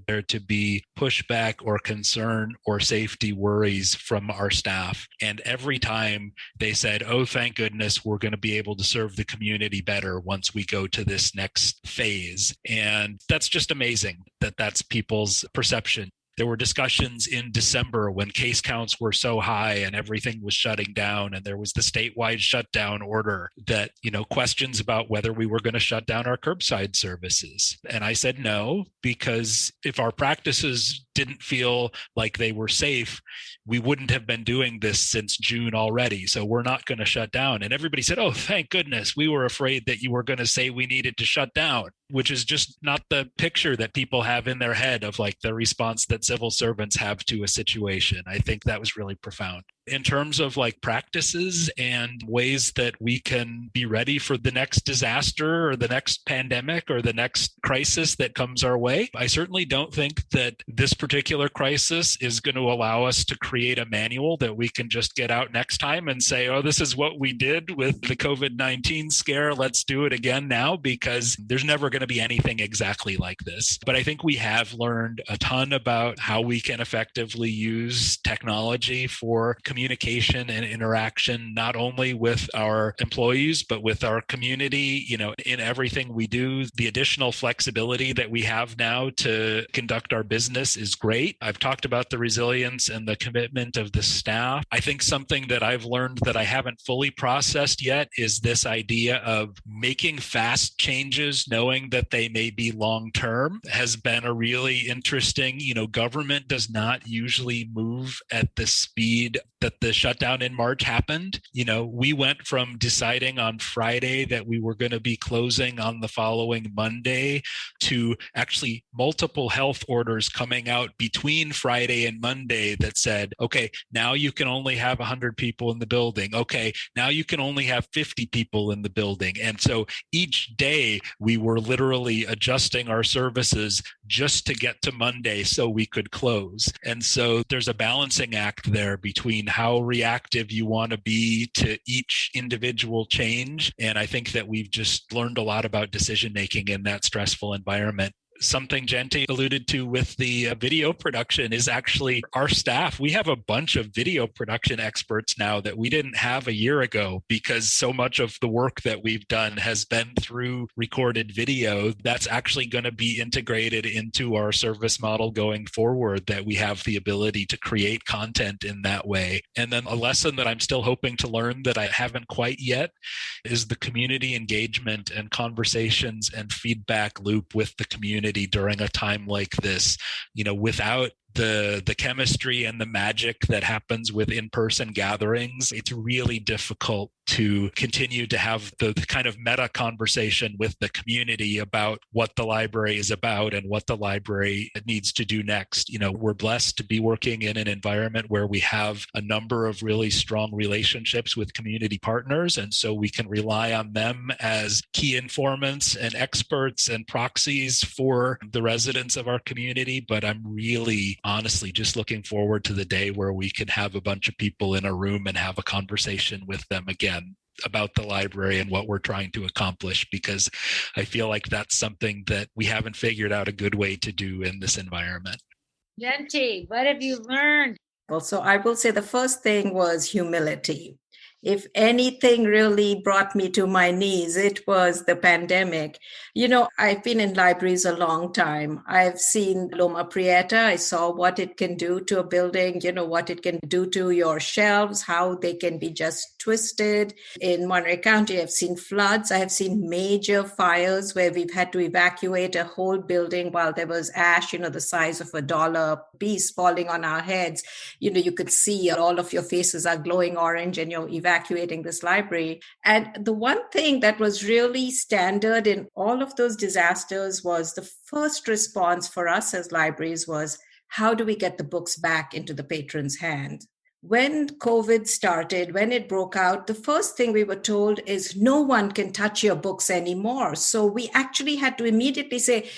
there to be pushback or concern or safety worries from our staff. And every time they said, oh, thank goodness, we're going to be able to serve the community better once we go to this next phase. And that's just amazing that that's people's perception. There were discussions in December when case counts were so high and everything was shutting down, and there was the statewide shutdown order that, questions about whether we were going to shut down our curbside services. And I said no, because if our practices didn't feel like they were safe, we wouldn't have been doing this since June already. So we're not going to shut down. And everybody said, oh, thank goodness. We were afraid that you were going to say we needed to shut down, which is just not the picture that people have in their head of like the response that civil servants have to a situation. I think that was really profound. In terms of like practices and ways that we can be ready for the next disaster or the next pandemic or the next crisis that comes our way, I certainly don't think that this particular crisis is going to allow us to create a manual that we can just get out next time and say, oh, this is what we did with the COVID-19 scare. Let's do it again now, because there's never going to be anything exactly like this. But I think we have learned a ton about how we can effectively use technology for communication and interaction, not only with our employees, but with our community, in everything we do. The additional flexibility that we have now to conduct our business is great. I've talked about the resilience and the commitment of the staff. I think something that I've learned that I haven't fully processed yet is this idea of making fast changes, knowing that they may be long-term, has been a really interesting, government does not usually move at the speed that the shutdown in March happened. We went from deciding on Friday that we were going to be closing on the following Monday to actually multiple health orders coming out between Friday and Monday that said, okay, now you can only have 100 people in the building. Okay, now you can only have 50 people in the building. And so each day we were literally adjusting our services just to get to Monday so we could close. And so there's a balancing act there between how reactive you want to be to each individual change. And I think that we've just learned a lot about decision making in that stressful environment. Something Jayanti alluded to with the video production is actually our staff. We have a bunch of video production experts now that we didn't have a year ago, because so much of the work that we've done has been through recorded video. That's actually going to be integrated into our service model going forward, that we have the ability to create content in that way. And then a lesson that I'm still hoping to learn that I haven't quite yet is the community engagement and conversations and feedback loop with the community during a time like this. Without the chemistry and the magic that happens with in-person gatherings, it's really difficult to continue to have the kind of meta conversation with the community about what the library is about and what the library needs to do next. We're blessed to be working in an environment where we have a number of really strong relationships with community partners. And so we can rely on them as key informants and experts and proxies for the residents of our community. But I'm really honestly just looking forward to the day where we can have a bunch of people in a room and have a conversation with them again about the library and what we're trying to accomplish, because I feel like that's something that we haven't figured out a good way to do in this environment. Jayanti, what have you learned? Also, I will say the first thing was humility. If anything really brought me to my knees, it was the pandemic. I've been in libraries a long time. I've seen Loma Prieta. I saw what it can do to a building, what it can do to your shelves, how they can be just twisted. In Monterey County, I've seen floods. I have seen major fires where we've had to evacuate a whole building while there was ash, the size of $1 piece falling on our heads. You could see all of your faces are glowing orange and you're evacuating this library. And the one thing that was really standard in all of those disasters was the first response for us as libraries was, how do we get the books back into the patron's hand? When COVID started, when it broke out, the first thing we were told is no one can touch your books anymore. So we actually had to immediately say,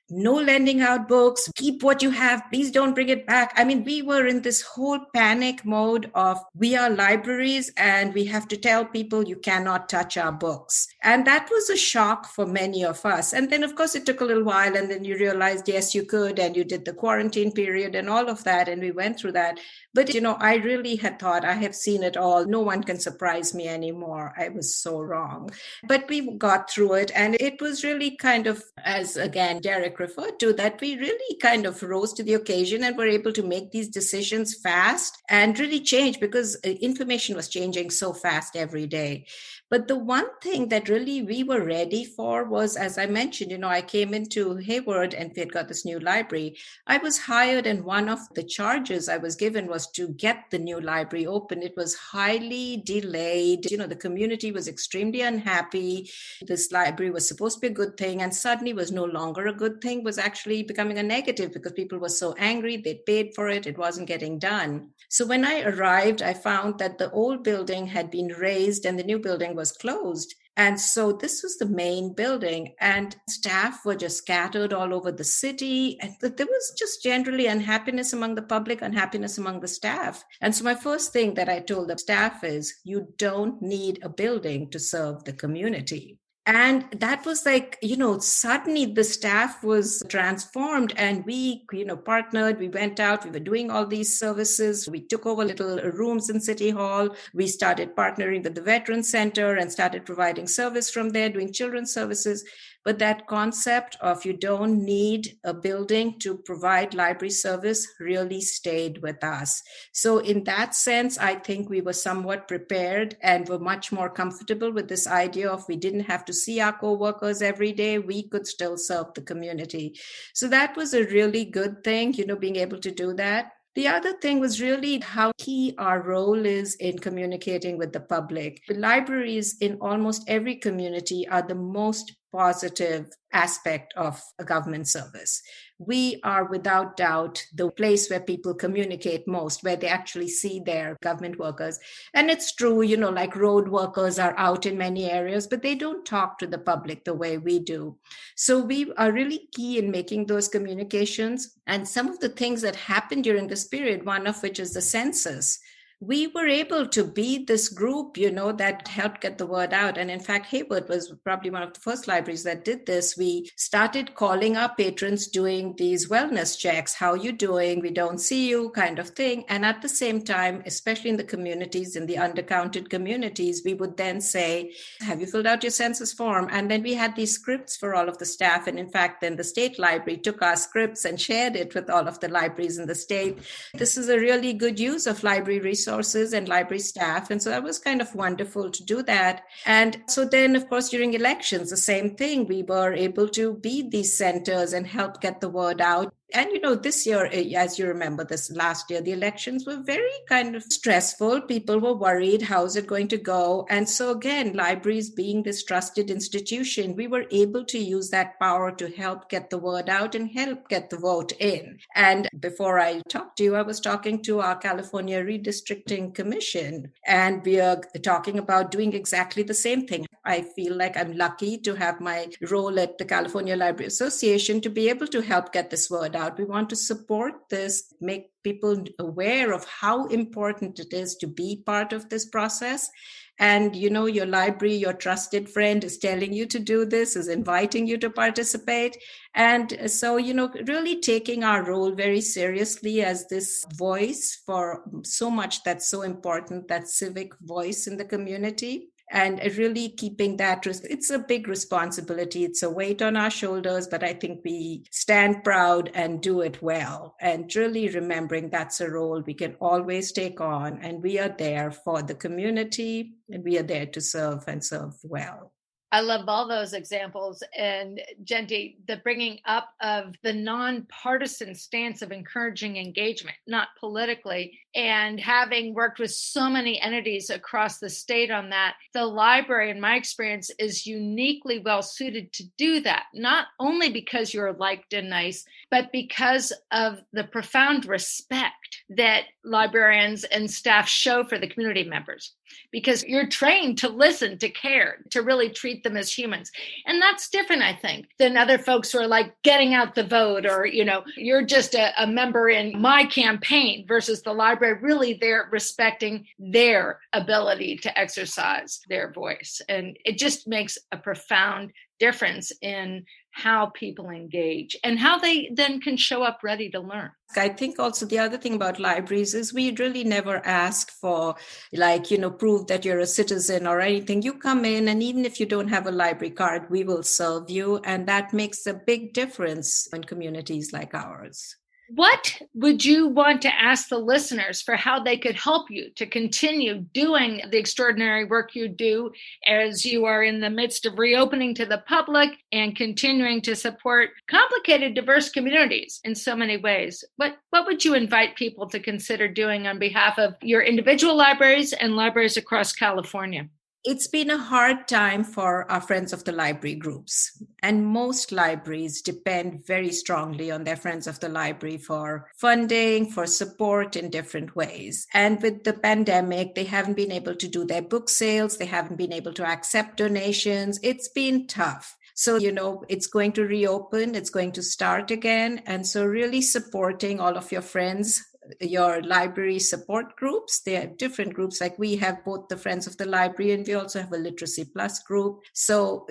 no lending out books, keep what you have, please don't bring it back. I mean, we were in this whole panic mode of we are libraries and we have to tell people you cannot touch our books. And that was a shock for many of us. And then, of course, it took a little while and then you realized, yes, you could, and you did the quarantine period and all of that. And we went through that. But, I really had thought I have seen it all. No one can surprise me anymore. I was so wrong. But we got through it. And it was really kind of, as again, Derek Derek referred to, that we really kind of rose to the occasion and were able to make these decisions fast and really change, because information was changing so fast every day. But the one thing that really we were ready for was, as I mentioned, I came into Hayward and we had got this new library. I was hired, and one of the charges I was given was to get the new library open. It was highly delayed. The community was extremely unhappy. This library was supposed to be a good thing, and suddenly was no longer a good thing, was actually becoming a negative because people were so angry. They paid for it. It wasn't getting done. So when I arrived, I found that the old building had been razed and the new building was closed. And so this was the main building, and staff were just scattered all over the city. And there was just generally unhappiness among the public, unhappiness among the staff. And so my first thing that I told the staff is, you don't need a building to serve the community. And that was like, suddenly the staff was transformed, and we, partnered, we went out, we were doing all these services. We took over little rooms in City Hall. We started partnering with the Veterans Center and started providing service from there, doing children's services. But that concept of you don't need a building to provide library service really stayed with us. So in that sense, I think we were somewhat prepared and were much more comfortable with this idea of we didn't have to see our co-workers every day. We could still serve the community. So that was a really good thing, being able to do that. The other thing was really how key our role is in communicating with the public. The libraries in almost every community are the most positive aspect of a government service. We are without doubt the place where people communicate most, where they actually see their government workers. And it's true, like road workers are out in many areas, but they don't talk to the public the way we do. So we are really key in making those communications. And some of the things that happened during this period, one of which is the census, we were able to be this group, that helped get the word out. And in fact, Hayward was probably one of the first libraries that did this. We started calling our patrons, doing these wellness checks. How you doing? We don't see you, kind of thing. And at the same time, especially in the communities, in the undercounted communities, we would then say, have you filled out your census form? And then we had these scripts for all of the staff. And in fact, then the state library took our scripts and shared it with all of the libraries in the state. This is a really good use of library resources and library staff. And so that was kind of wonderful to do that. And so then, of course, during elections, the same thing, we were able to be these centers and help get the word out. And, this year, as you remember, this last year, the elections were very kind of stressful. People were worried, how's it going to go? And so again, libraries being this trusted institution, we were able to use that power to help get the word out and help get the vote in. And before I talked to you, I was talking to our California Redistricting Commission, and we are talking about doing exactly the same thing. I feel like I'm lucky to have my role at the California Library Association to be able to help get this word out. We want to support this, make people aware of how important it is to be part of this process. And, your library, your trusted friend is telling you to do this, is inviting you to participate. And so, really taking our role very seriously as this voice for so much that's so important, that civic voice in the community. And really keeping that, it's a big responsibility. It's a weight on our shoulders, but I think we stand proud and do it well. And really remembering that's a role we can always take on. And we are there for the community, and we are there to serve and serve well. I love all those examples. And Jayanti, the bringing up of the nonpartisan stance of encouraging engagement, not politically, and having worked with so many entities across the state on that, the library, in my experience, is uniquely well suited to do that, not only because you're liked and nice, but because of the profound respect that librarians and staff show for the community members, because you're trained to listen, to care, to really treat them as humans. And that's different, I think, than other folks who are like getting out the vote, or, you're just a member in my campaign, versus the library really there respecting their ability to exercise their voice. And it just makes a profound difference in how people engage and how they then can show up ready to learn. I think also the other thing about libraries is we really never ask for proof that you're a citizen or anything. You come in, and even if you don't have a library card, we will serve you. And that makes a big difference in communities like ours. What would you want to ask the listeners for how they could help you to continue doing the extraordinary work you do as you are in the midst of reopening to the public and continuing to support complicated, diverse communities in so many ways? What would you invite people to consider doing on behalf of your individual libraries and libraries across California? It's been a hard time for our Friends of the Library groups, and most libraries depend very strongly on their Friends of the Library for funding, for support in different ways. And with the pandemic, they haven't been able to do their book sales. They haven't been able to accept donations. It's been tough. So, it's going to reopen. It's going to start again. And so really supporting all of your friends, your library support groups. They are different groups. Like we have both the Friends of the Library and we also have a Literacy Plus group. So,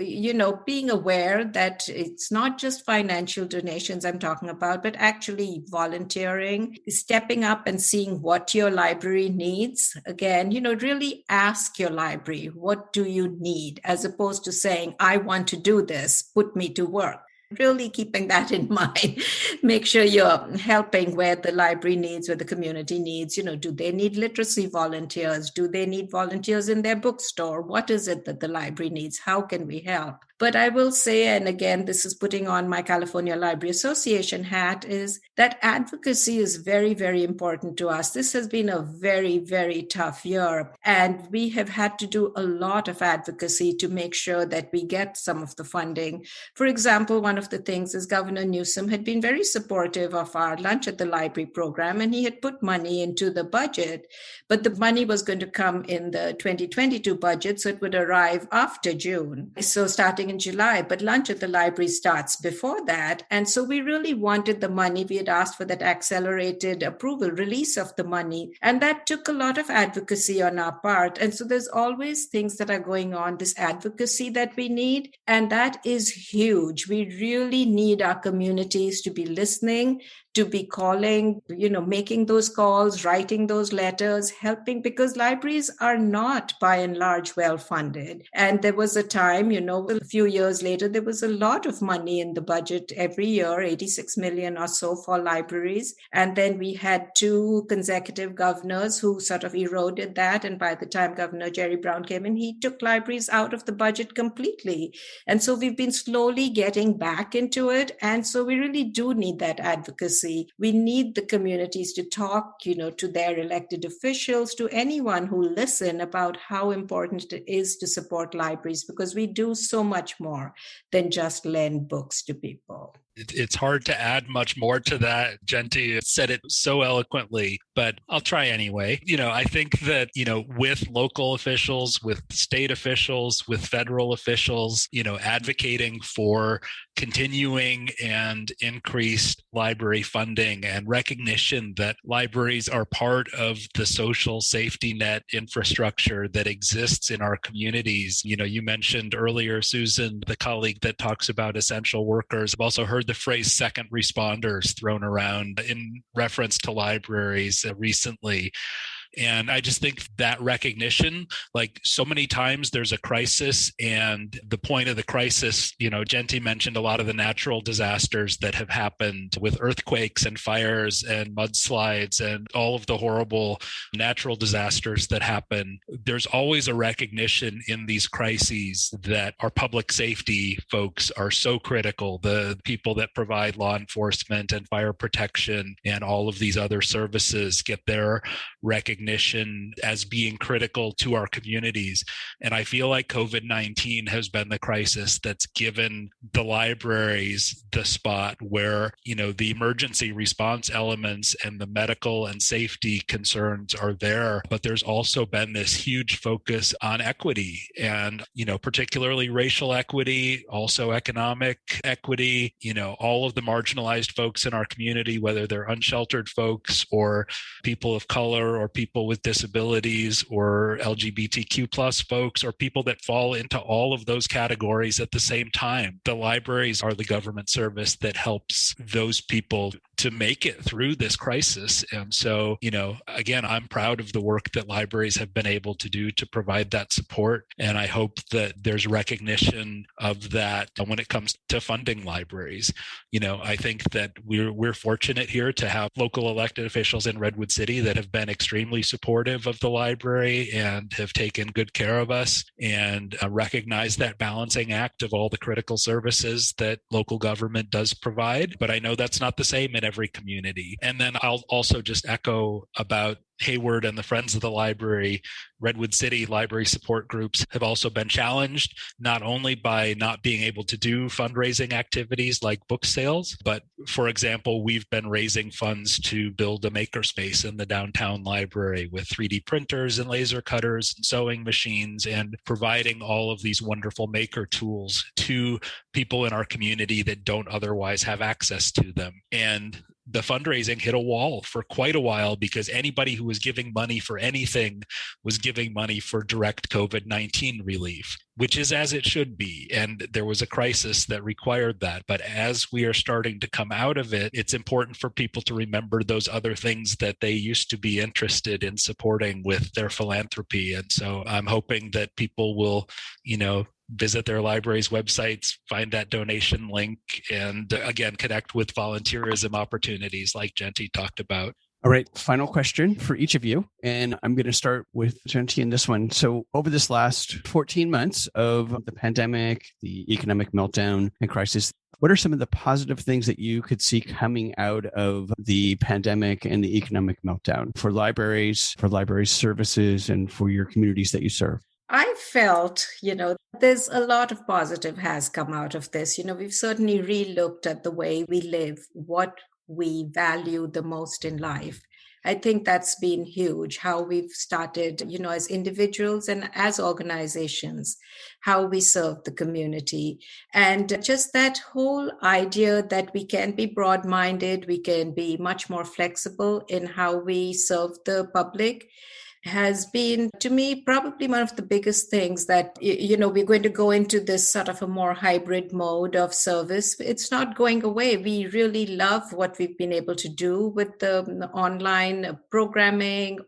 being aware that it's not just financial donations I'm talking about, but actually volunteering, stepping up and seeing what your library needs. Again, really ask your library, what do you need? As opposed to saying, I want to do this, put me to work. Really keeping that in mind. Make sure you're helping where the library needs, where the community needs. Do they need literacy volunteers? Do they need volunteers in their bookstore? What is it that the library needs? How can we help? But I will say, and again, this is putting on my California Library Association hat, is that advocacy is very, very important to us. This has been a very, very tough year, and we have had to do a lot of advocacy to make sure that we get some of the funding. For example, one of the things is Governor Newsom had been very supportive of our Lunch at the Library program, and he had put money into the budget, but the money was going to come in the 2022 budget, so it would arrive after June. So starting in July, but Lunch at the Library starts before that. And so we really wanted the money. We had asked for that accelerated approval, release of the money. And that took a lot of advocacy on our part. And so there's always things that are going on, this advocacy that we need. And that is huge. We really need our communities to be listening, to be calling, making those calls, writing those letters, helping, because libraries are not by and large well funded. And there was a time, a few years later, there was a lot of money in the budget every year, 86 million or so for libraries. And then we had 2 consecutive governors who sort of eroded that. And by the time Governor Jerry Brown came in, he took libraries out of the budget completely. And so we've been slowly getting back into it. And so we really do need that advocacy. We need the communities to talk, to their elected officials, to anyone who listen about how important it is to support libraries, because we do so much more than just lend books to people. It's hard to add much more to that. Jayanti said it so eloquently, but I'll try anyway. I think that, with local officials, with state officials, with federal officials, advocating for continuing and increased library funding and recognition that libraries are part of the social safety net infrastructure that exists in our communities. You mentioned earlier, Susan, the colleague that talks about essential workers. I've also heard the phrase second responders thrown around in reference to libraries recently. And I just think that recognition, like so many times there's a crisis, and the point of the crisis, Jayanti mentioned a lot of the natural disasters that have happened with earthquakes and fires and mudslides and all of the horrible natural disasters that happen. There's always a recognition in these crises that our public safety folks are so critical, the people that provide law enforcement and fire protection and all of these other services get their recognition as being critical to our communities. And I feel like COVID-19 has been the crisis that's given the libraries the spot where, the emergency response elements and the medical and safety concerns are there. But there's also been this huge focus on equity and, particularly racial equity, also economic equity, all of the marginalized folks in our community, whether they're unsheltered folks or people of color or people people with disabilities or LGBTQ plus folks or people that fall into all of those categories at the same time. The libraries are the government service that helps those people to make it through this crisis. And so, again, I'm proud of the work that libraries have been able to do to provide that support. And I hope that there's recognition of that when it comes to funding libraries. I think that we're fortunate here to have local elected officials in Redwood City that have been extremely supportive of the library and have taken good care of us and recognize that balancing act of all the critical services that local government does provide. But I know that's not the same in every community. And then I'll also just echo about Hayward and the Friends of the Library. Redwood City library support groups have also been challenged, not only by not being able to do fundraising activities like book sales, but for example, we've been raising funds to build a makerspace in the downtown library with 3D printers and laser cutters and sewing machines and providing all of these wonderful maker tools to people in our community that don't otherwise have access to them. And the fundraising hit a wall for quite a while because anybody who was giving money for anything was giving money for direct COVID-19 relief, which is as it should be. And there was a crisis that required that. But as we are starting to come out of it, it's important for people to remember those other things that they used to be interested in supporting with their philanthropy. And so I'm hoping that people will, visit their library's websites, find that donation link, and again, connect with volunteerism opportunities like Jayanti talked about. All right, final question for each of you. And I'm going to start with Jayanti in this one. So over this last 14 months of the pandemic, the economic meltdown and crisis, what are some of the positive things that you could see coming out of the pandemic and the economic meltdown for libraries services, and for your communities that you serve? I felt, there's a lot of positive has come out of this. We've certainly re-looked at the way we live, what we value the most in life. I think that's been huge, how we've started, as individuals and as organizations, how we serve the community. And just that whole idea that we can be broad-minded, we can be much more flexible in how we serve the public has been, to me, probably one of the biggest things that, we're going to go into this sort of a more hybrid mode of service. It's not going away. We really love what we've been able to do with the online programming,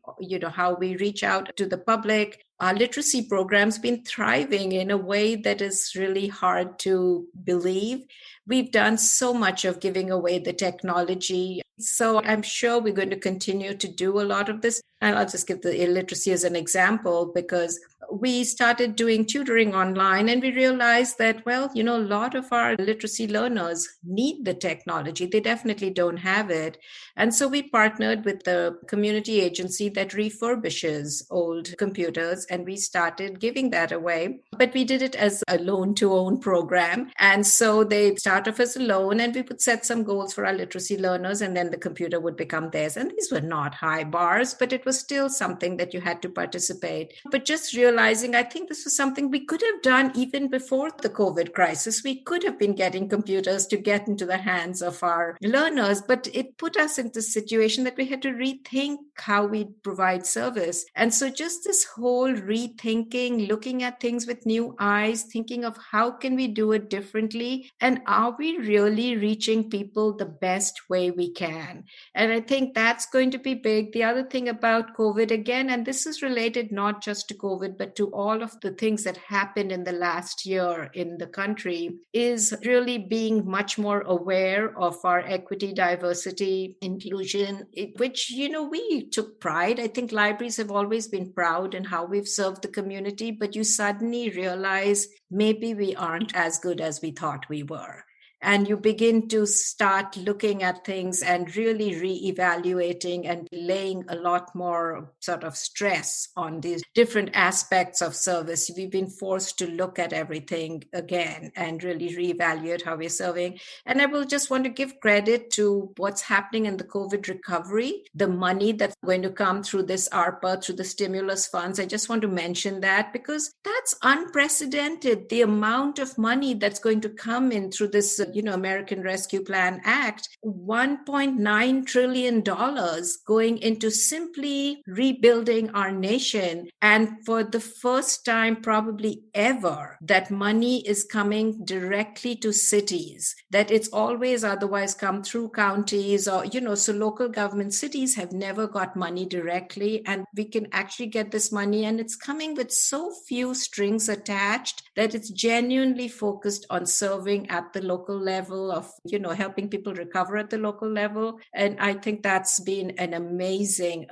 how we reach out to the public. Our literacy program's been thriving in a way that is really hard to believe. We've done so much of giving away the technology. So I'm sure we're going to continue to do a lot of this. And I'll just give the illiteracy as an example, because we started doing tutoring online and we realized that, a lot of our literacy learners need the technology. They definitely don't have it. And so we partnered with the community agency that refurbishes old computers, and we started giving that away. But we did it as a loan-to-own program. And so they start off as a loan, and we would set some goals for our literacy learners, and then the computer would become theirs. And these were not high bars, but it was still something that you had to participate. But just realizing, I think this was something we could have done even before the COVID crisis. We could have been getting computers to get into the hands of our learners, but it put us into a situation that we had to rethink how we provide service. And so just this whole rethinking, looking at things with new eyes, thinking of how can we do it differently, and are we really reaching people the best way we can? And I think that's going to be big. The other thing about COVID, again, and this is related not just to COVID, but to all of the things that happened in the last year in the country, is really being much more aware of our equity, diversity, inclusion, which, we took pride. I think libraries have always been proud in how we've served the community, but you suddenly realize maybe we aren't as good as we thought we were. And you begin to start looking at things and really reevaluating and laying a lot more sort of stress on these different aspects of service. We've been forced to look at everything again and really reevaluate how we're serving. And I will just want to give credit to what's happening in the COVID recovery, the money that's going to come through this ARPA, through the stimulus funds. I just want to mention that because that's unprecedented, the amount of money that's going to come in through this American Rescue Plan Act, $1.9 trillion going into simply rebuilding our nation. And for the first time, probably ever, that money is coming directly to cities, that it's always otherwise come through counties or, so local government cities have never got money directly. And we can actually get this money, and it's coming with so few strings attached that it's genuinely focused on serving at the local level of, helping people recover at the local level. And I think that's been an amazing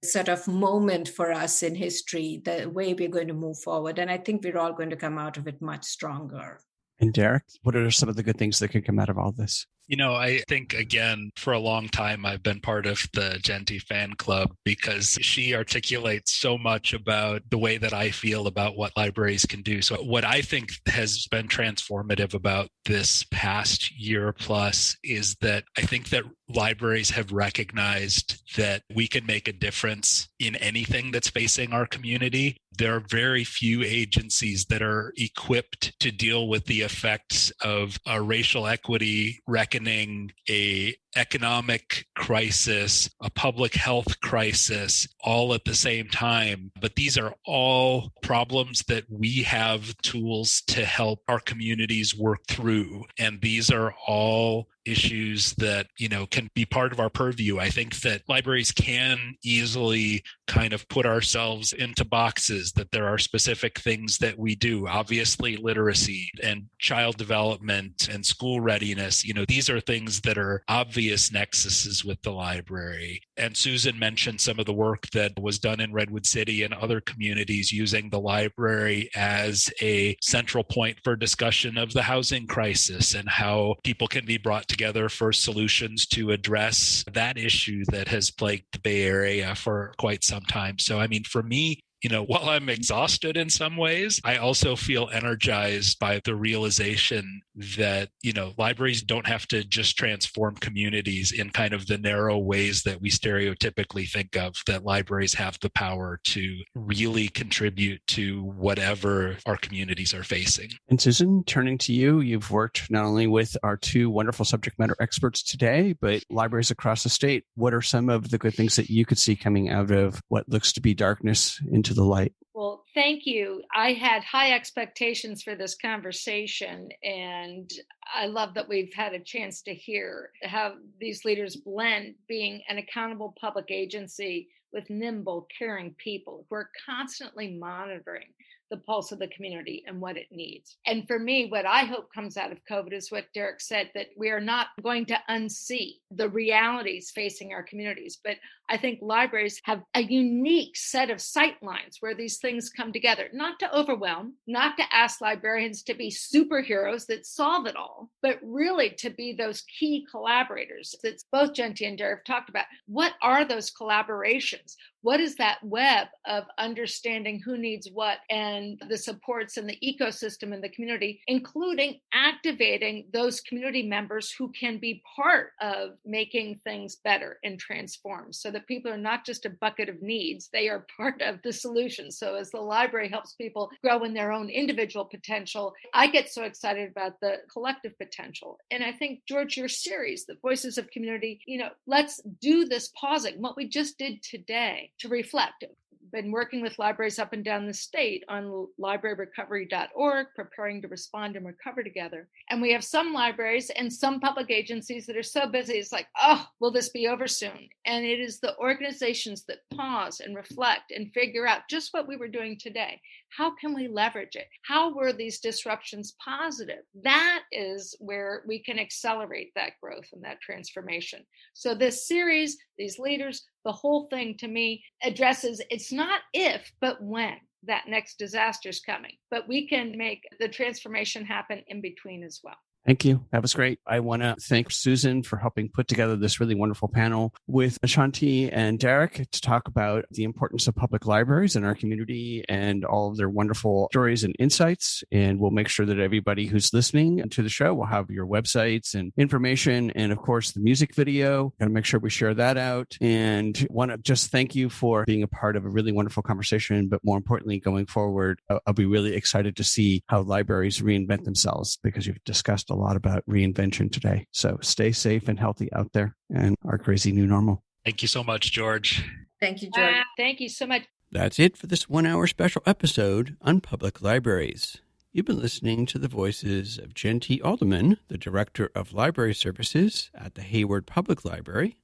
sort of moment for us in history, the way we're going to move forward. And I think we're all going to come out of it much stronger. And Derek, what are some of the good things that could come out of all this? I think, again, for a long time, I've been part of the Jayanti fan club because she articulates so much about the way that I feel about what libraries can do. So what I think has been transformative about this past year plus is that I think that libraries have recognized that we can make a difference in anything that's facing our community. There are very few agencies that are equipped to deal with the effects of a racial equity reckoning, a economic crisis, a public health crisis, all at the same time. But these are all problems that we have tools to help our communities work through. And these are all issues that, can be part of our purview. I think that libraries can easily kind of put ourselves into boxes, that there are specific things that we do. Obviously, literacy and child development and school readiness, these are things that are obvious nexuses with the library. And Susan mentioned some of the work that was done in Redwood City and other communities using the library as a central point for discussion of the housing crisis and how people can be brought together for solutions to address that issue that has plagued the Bay Area for quite some time. So, for me, while I'm exhausted in some ways, I also feel energized by the realization that, libraries don't have to just transform communities in kind of the narrow ways that we stereotypically think of, that libraries have the power to really contribute to whatever our communities are facing. And Susan, turning to you, you've worked not only with our two wonderful subject matter experts today, but libraries across the state. What are some of the good things that you could see coming out of what looks to be darkness into the light? Well, thank you. I had high expectations for this conversation, and I love that we've had a chance to hear how these leaders blend being an accountable public agency with nimble, caring people who are constantly monitoring the pulse of the community and what it needs. And for me, what I hope comes out of COVID is what Derek said, that we are not going to unsee the realities facing our communities. But I think libraries have a unique set of sight lines where these things come together, not to overwhelm, not to ask librarians to be superheroes that solve it all, but really to be those key collaborators that both Jayanti and Derek talked about. What are those collaborations? What is that web of understanding who needs what and the supports and the ecosystem in the community, including activating those community members who can be part of making things better and transform, so that people are not just a bucket of needs, they are part of the solution. So as the library helps people grow in their own individual potential, I get so excited about the collective potential. And I think, George, your series, The Voices of Community, let's do this pausing, what we just did today, to reflect. Been working with libraries up and down the state on libraryrecovery.org, preparing to respond and recover together. And we have some libraries and some public agencies that are so busy, it's like, oh, will this be over soon? And it is the organizations that pause and reflect and figure out just what we were doing today. How can we leverage it? How were these disruptions positive? That is where we can accelerate that growth and that transformation. So this series, these leaders, the whole thing to me addresses, it's not if, but when that next disaster is coming. But we can make the transformation happen in between as well. Thank you. That was great. I want to thank Susan for helping put together this really wonderful panel with Jayanti and Derek to talk about the importance of public libraries in our community and all of their wonderful stories and insights. And we'll make sure that everybody who's listening to the show will have your websites and information. And of course, the music video. Got to make sure we share that out. And want to just thank you for being a part of a really wonderful conversation. But more importantly, going forward, I'll be really excited to see how libraries reinvent themselves, because you've discussed a lot about reinvention today. So stay safe and healthy out there in our crazy new normal. Thank you so much, George. Thank you, George. Thank you so much. That's it for this 1 hour special episode on public libraries. You've been listening to the voices of Jayanti, Addleman, the Director of Library Services at the Hayward Public Library,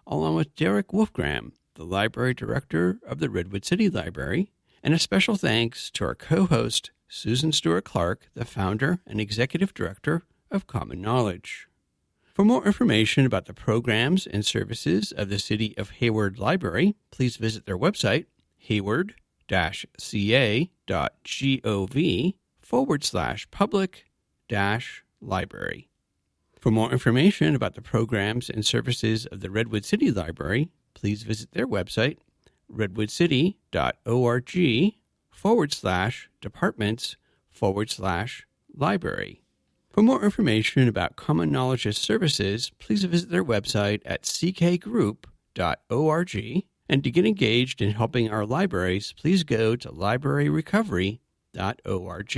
along with Derek Wolfgram, the Library Director of the Redwood City Library, and a special thanks to our co-host, Susan Stuart Clark, the founder and executive director of Common Knowledge. For more information about the programs and services of the City of Hayward Library, please visit their website, hayward-ca.gov/public-library. For more information about the programs and services of the Redwood City Library, please visit their website, redwoodcity.org/departments/library. For more information about Common Knowledge's services, please visit their website at ckgroup.org. And to get engaged in helping our libraries, please go to libraryrecovery.org.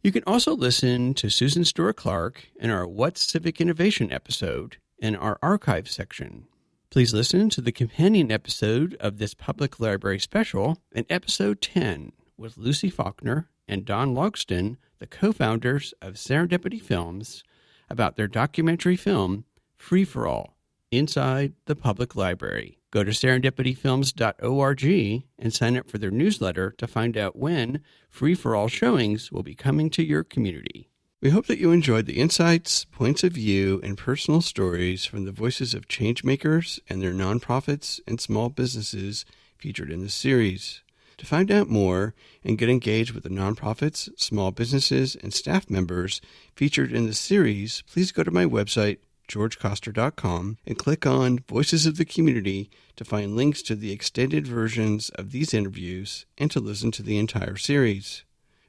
You can also listen to Susan Stuart Clark in our What's Civic Innovation episode in our archive section. Please listen to the companion episode of this public library special in episode 10 with Lucy Faulkner and Don Logston, the co-founders of Serendipity Films, about their documentary film, Free for All, Inside the Public Library. Go to serendipityfilms.org and sign up for their newsletter to find out when free-for-all showings will be coming to your community. We hope that you enjoyed the insights, points of view, and personal stories from the voices of changemakers and their nonprofits and small businesses featured in this series. To find out more and get engaged with the nonprofits, small businesses, and staff members featured in the series, please go to my website, georgecoster.com, and click on Voices of the Community to find links to the extended versions of these interviews and to listen to the entire series.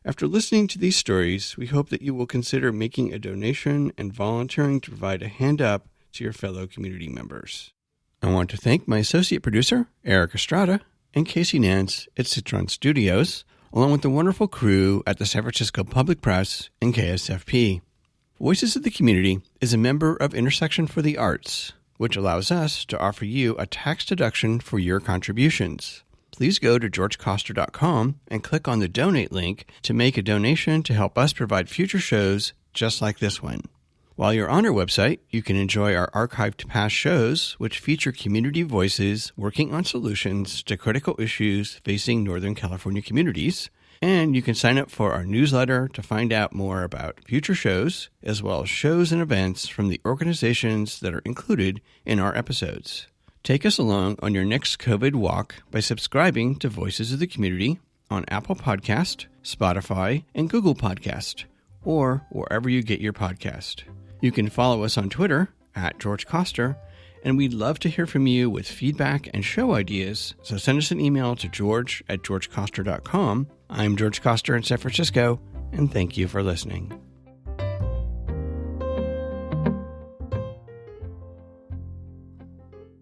After listening to these stories, we hope that you will consider making a donation and volunteering to provide a hand up to your fellow community members. I want to thank my associate producer, Eric Estrada, and Casey Nance at Citron Studios, along with the wonderful crew at the San Francisco Public Press and KSFP. Voices of the Community is a member of Intersection for the Arts, which allows us to offer you a tax deduction for your contributions. Please go to georgecoster.com and click on the donate link to make a donation to help us provide future shows just like this one. While you're on our website, you can enjoy our archived past shows, which feature community voices working on solutions to critical issues facing Northern California communities. And you can sign up for our newsletter to find out more about future shows, as well as shows and events from the organizations that are included in our episodes. Take us along on your next COVID walk by subscribing to Voices of the Community on Apple Podcast, Spotify, and Google Podcast, or wherever you get your podcast. You can follow us on Twitter at George Coster, and we'd love to hear from you with feedback and show ideas, so send us an email to george@georgecoster.com. I'm George Coster in San Francisco, and thank you for listening.